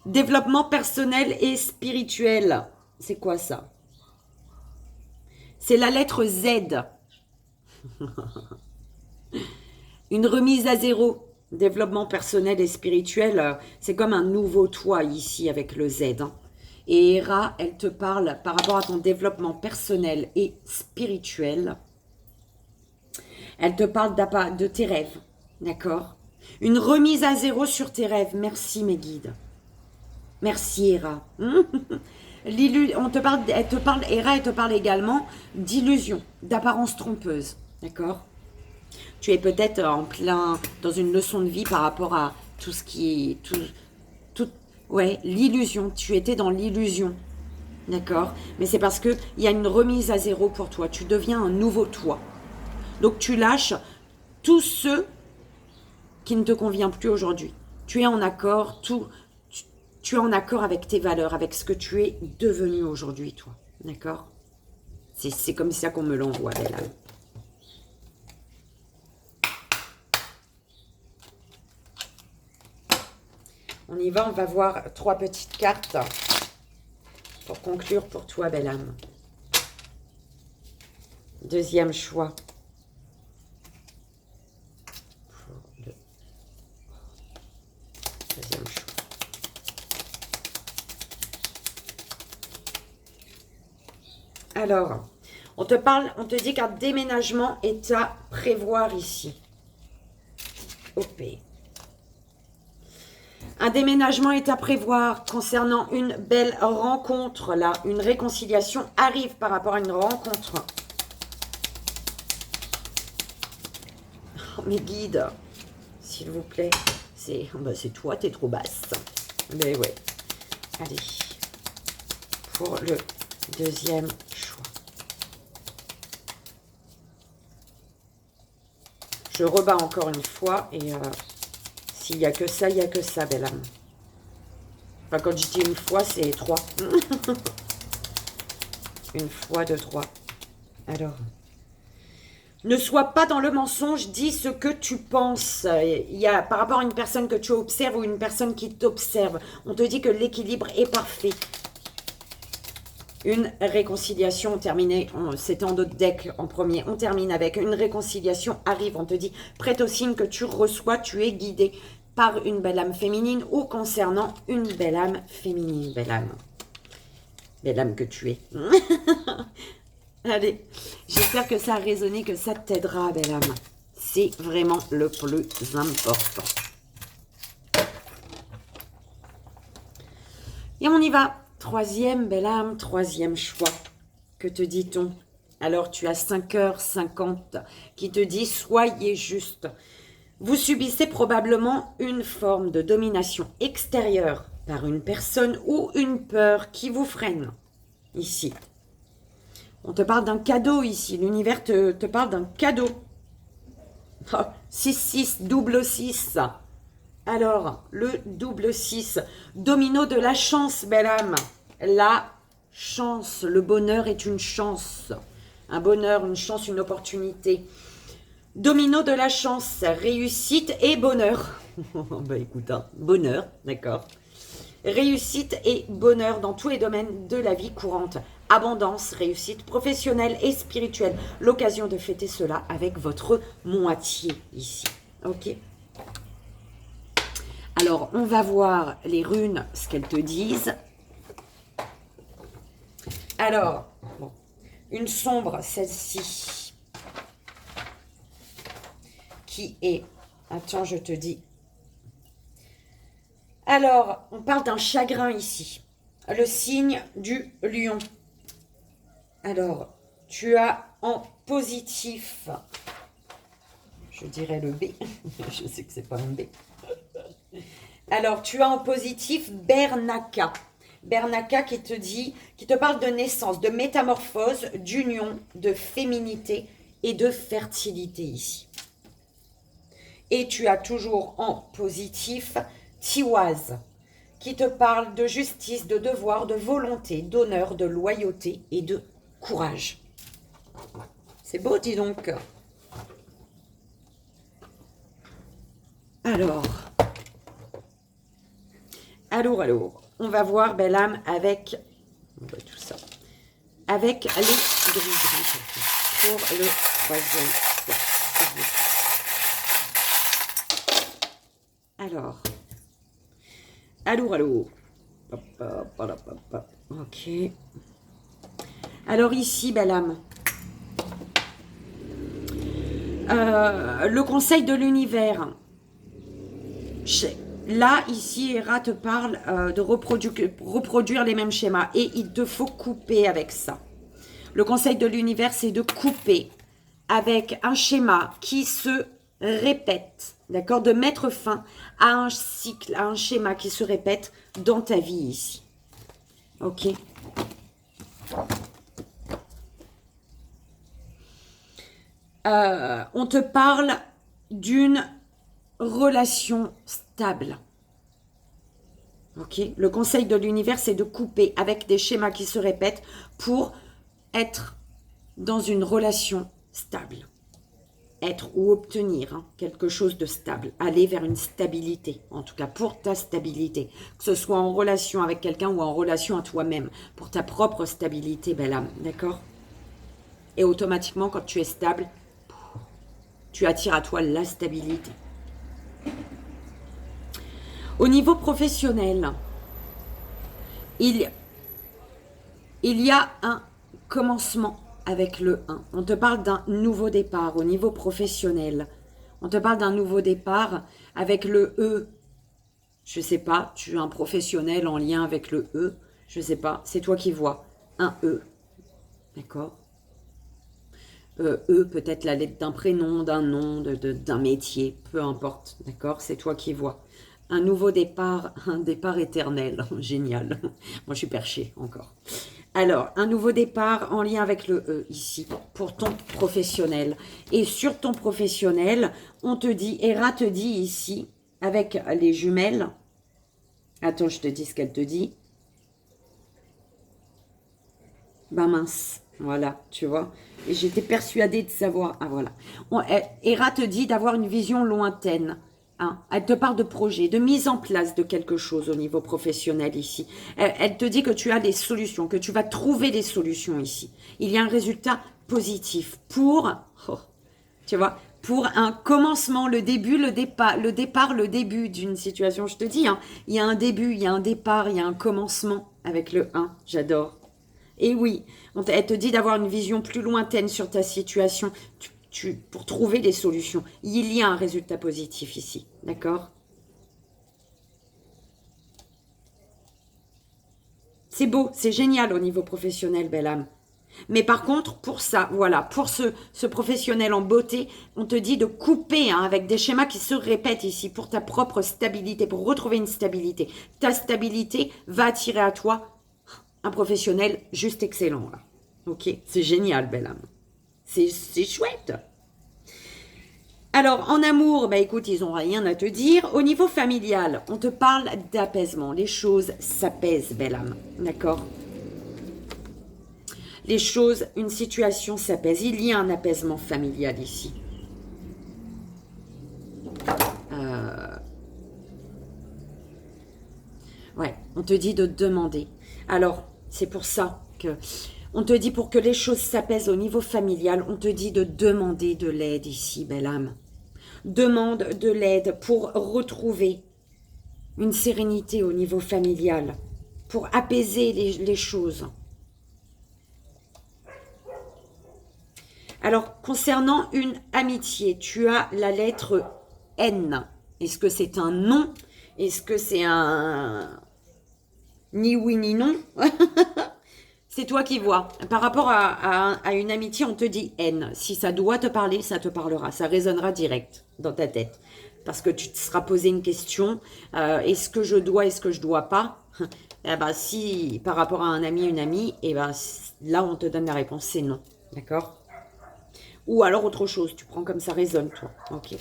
Développement personnel et spirituel. C'est quoi ça? C'est la lettre Z. Une remise à zéro. Développement personnel et spirituel, c'est comme un nouveau toi ici avec le Z. Hein. Et Héra, elle te parle par rapport à ton développement personnel et spirituel. Elle te parle de tes rêves, d'accord? Une remise à zéro sur tes rêves. Merci mes guides. Merci Héra. On te parle, Héra, elle te parle également d'illusion, d'apparence trompeuse, d'accord? Tu es peut-être en plein dans une leçon de vie par rapport à tout ce qui est ouais, l'illusion. Tu étais dans l'illusion, d'accord? Mais c'est parce que il y a une remise à zéro pour toi. Tu deviens un nouveau toi. Donc tu lâches tout ce qui ne te convient plus aujourd'hui. Tu es en accord, tu es en accord avec tes valeurs, avec ce que tu es devenu aujourd'hui, toi. D'accord? C'est comme ça qu'on me l'envoie, belle âme. On y va, on va voir 3 petites cartes pour conclure pour toi, belle âme. Deuxième choix. Deuxième choix. Alors, on te dit qu'un déménagement est à prévoir ici. OP. Un déménagement est à prévoir concernant une belle rencontre, là. Une réconciliation arrive par rapport à une rencontre. Oh, mes guides, s'il vous plaît. C'est toi, t'es trop basse. Mais ouais. Allez. Pour le deuxième choix. Je rebats encore une fois et... s'il n'y a que ça, il n'y a que ça, belle âme. Enfin, quand je dis une fois, c'est 3. Une fois de 3. Alors, Ne sois pas dans le mensonge, dis ce que tu penses. Il y a, par rapport à une personne que tu observes ou une personne qui t'observe, on te dit que l'équilibre est parfait. Une réconciliation terminée, c'était en d'autres decks en premier, on termine avec une réconciliation arrive, on te dit, prête au signe que tu reçois, tu es guidé par une belle âme féminine ou concernant une belle âme féminine, belle âme que tu es. Allez, j'espère que ça a résonné, que ça t'aidera, belle âme. C'est vraiment le plus important. Et on y va. Troisième, belle âme, troisième choix. Que te dit-on? Alors, tu as 5h50 qui te dit « Soyez juste ». Vous subissez probablement une forme de domination extérieure par une personne ou une peur qui vous freine. Ici. On te parle d'un cadeau ici. L'univers te parle d'un cadeau. Oh, 6-6, double 6. Alors, le double 6, domino de la chance, belle âme. La chance, le bonheur est une chance. Un bonheur, une chance, une opportunité. Domino de la chance, réussite et bonheur. Bah écoute, hein, bonheur, d'accord. Réussite et bonheur dans tous les domaines de la vie courante. Abondance, réussite professionnelle et spirituelle. L'occasion de fêter cela avec votre moitié ici. Ok. Alors, on va voir les runes, ce qu'elles te disent. Alors, bon, une sombre, celle-ci, qui est... Attends, je te dis. Alors, on parle d'un chagrin ici. Le signe du lion. Alors, tu as en positif, je dirais le B, je sais que c'est pas un B. Alors, tu as en positif Bernaka. Bernaka qui te dit, qui te parle de naissance, de métamorphose, d'union, de féminité et de fertilité ici. Et tu as toujours en positif Tiwaz, qui te parle de justice, de devoir, de volonté, d'honneur, de loyauté et de courage. C'est beau, dis donc. Alors, on va voir, belle âme, avec on voit tout ça, avec les gris pour le troisième choix. Alors, ok. Alors ici, belle âme, le conseil de l'univers. Là, ici, Hera te parle de reproduire les mêmes schémas. Et il te faut couper avec ça. Le conseil de l'univers, c'est de couper avec un schéma qui se répète. D'accord? De mettre fin à un cycle, à un schéma qui se répète dans ta vie ici. Ok? On te parle d'une relation stable. Ok? Le conseil de l'univers, c'est de couper avec des schémas qui se répètent pour être dans une relation stable. Être ou obtenir quelque chose de stable. Aller vers une stabilité, en tout cas pour ta stabilité. Que ce soit en relation avec quelqu'un ou en relation à toi-même. Pour ta propre stabilité, belle âme. D'accord? Et automatiquement, quand tu es stable, tu attires à toi la stabilité. Au niveau professionnel, il y a un commencement avec le 1. On te parle d'un nouveau départ au niveau professionnel. On te parle d'un nouveau départ avec le E. Je ne sais pas, tu es un professionnel en lien avec le E. Je ne sais pas, c'est toi qui vois. Un E. D'accord? E, peut-être la lettre d'un prénom, d'un nom, d'un métier, peu importe. D'accord? C'est toi qui vois. Un nouveau départ, un départ éternel. Génial. Moi, je suis perchée encore. Alors, un nouveau départ en lien avec le E ici, pour ton professionnel. Et sur ton professionnel, on te dit, Hera te dit ici, avec les jumelles. Attends, je te dis ce qu'elle te dit. Ben mince, Voilà, tu vois. Et j'étais persuadée de savoir. Ah, voilà. Hera te dit d'avoir une vision lointaine. Hein. Elle te parle de projet, de mise en place de quelque chose au niveau professionnel ici. Elle te dit que tu as des solutions, que tu vas trouver des solutions ici. Il y a un résultat positif pour, oh, tu vois, pour un commencement, le début, le début d'une situation. Je te dis, hein, il y a un début, il y a un départ, il y a un commencement avec le 1. J'adore. Et oui, elle te dit d'avoir une vision plus lointaine sur ta situation pour trouver des solutions. Il y a un résultat positif ici, d'accord? C'est beau, c'est génial au niveau professionnel, belle âme. Mais par contre, pour ça, voilà, pour ce professionnel en beauté, on te dit de couper hein, avec des schémas qui se répètent ici pour ta propre stabilité, pour retrouver une stabilité. Ta stabilité va attirer à toi un professionnel juste excellent. Là. Ok, c'est génial, belle âme. C'est chouette. Alors, en amour, bah écoute, ils n'ont rien à te dire. Au niveau familial, on te parle d'apaisement. Les choses s'apaisent, belle âme. D'accord? Les choses, une situation s'apaise. Il y a un apaisement familial ici. Ouais, on te dit de demander. Alors, c'est pour ça que on te dit pour que les choses s'apaisent au niveau familial, on te dit de demander de l'aide ici, belle âme. Demande de l'aide pour retrouver une sérénité au niveau familial, pour apaiser les choses. Alors, concernant une amitié, tu as la lettre N. Est-ce que c'est un non? Est-ce que c'est un ni oui ni non? C'est toi qui vois. Par rapport à une amitié, on te dit N. Si ça doit te parler, ça te parlera. Ça résonnera direct dans ta tête. Parce que tu te seras posé une question. Est-ce que je dois, est-ce que je dois pas? Eh ben, si par rapport à un ami, une amie, eh ben, là, on te donne la réponse, c'est non. D'accord? Ou alors autre chose. Tu prends comme ça résonne, toi. Ok.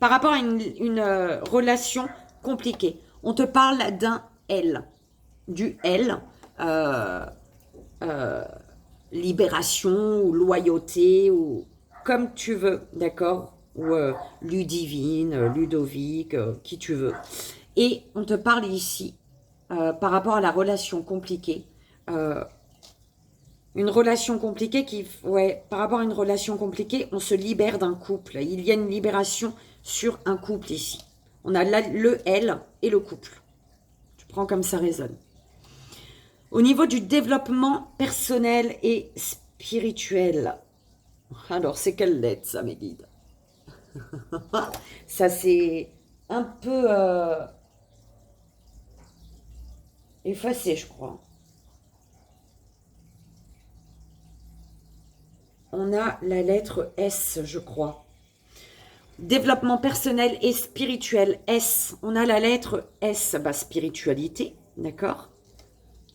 Par rapport à une relation compliquée, on te parle d'un L. Du L. Libération ou loyauté ou comme tu veux, d'accord? Ou Ludivine, Ludovic, qui tu veux. Et on te parle ici par rapport à la relation compliquée. Une relation compliquée qui, ouais, par rapport à une relation compliquée, on se libère d'un couple. Il y a une libération sur un couple ici. On a le L et le couple. Tu prends comme ça résonne. Au niveau du développement personnel et spirituel, alors c'est quelle lettre ça, mes guides? Ça c'est un peu effacé, je crois. On a la lettre S, je crois. Développement personnel et spirituel, S. On a la lettre S, bah, spiritualité, d'accord?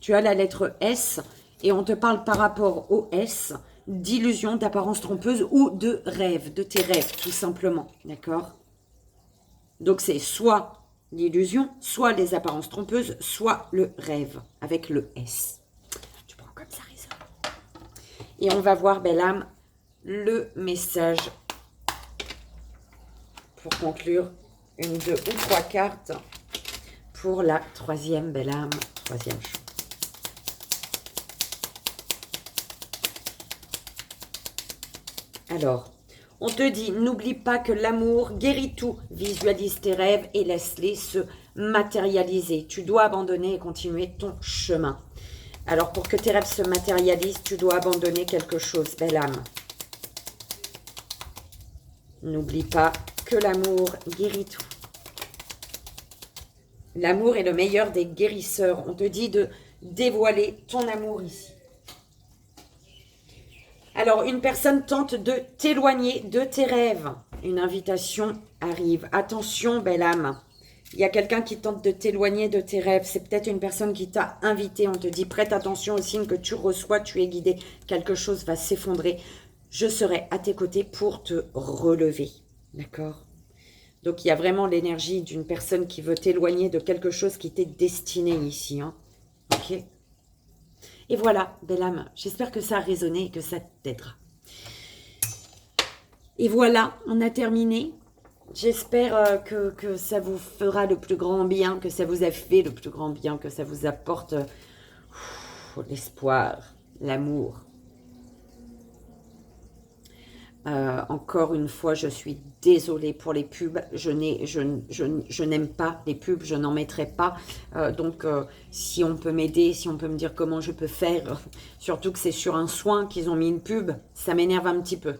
Tu as la lettre S et on te parle par rapport au S d'illusion, d'apparence trompeuse ou de rêve, de tes rêves, tout simplement. D'accord? Donc, c'est soit l'illusion, soit les apparences trompeuses, soit le rêve avec le S. Tu prends comme ça, résonne. Et on va voir, belle âme, le message pour conclure une, deux ou trois cartes pour la troisième, belle âme, troisième chose. Alors, on te dit, n'oublie pas que l'amour guérit tout. Visualise tes rêves et laisse-les se matérialiser. Tu dois abandonner et continuer ton chemin. Alors, pour que tes rêves se matérialisent, tu dois abandonner quelque chose, belle âme. N'oublie pas que l'amour guérit tout. L'amour est le meilleur des guérisseurs. On te dit de dévoiler ton amour ici. Alors, une personne tente de t'éloigner de tes rêves. Une invitation arrive. Attention, belle âme. Il y a quelqu'un qui tente de t'éloigner de tes rêves. C'est peut-être une personne qui t'a invité. On te dit, prête attention au signe que tu reçois, tu es guidé. Quelque chose va s'effondrer. Je serai à tes côtés pour te relever. D'accord? Donc, il y a vraiment l'énergie d'une personne qui veut t'éloigner de quelque chose qui t'est destiné ici. Hein. Ok? Et voilà, belle âme, j'espère que ça a résonné et que ça t'aidera. Et voilà, on a terminé. J'espère que ça vous fera le plus grand bien, que ça vous a fait le plus grand bien, que ça vous apporte l'espoir, l'amour. Encore une fois, je suis désolée pour les pubs. Je n'aime pas les pubs, je n'en mettrai pas. Donc, si on peut m'aider, si on peut me dire comment je peux faire, surtout que c'est sur un soin qu'ils ont mis une pub, ça m'énerve un petit peu.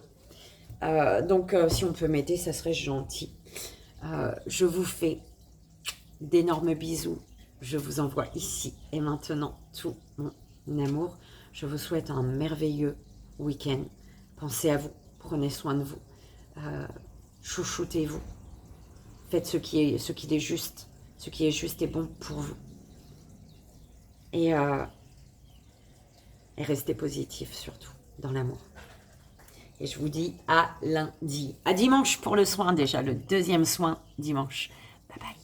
Donc, si on peut m'aider, ça serait gentil. Je vous fais d'énormes bisous. Je vous envoie ici et maintenant tout mon amour. Je vous souhaite un merveilleux week-end. Pensez à vous, prenez soin de vous. Chouchoutez-vous. Faites ce qui est juste. Ce qui est juste et bon pour vous. Et restez positif surtout dans l'amour. Et je vous dis à lundi. À dimanche pour le soin déjà, le deuxième soin dimanche. Bye bye.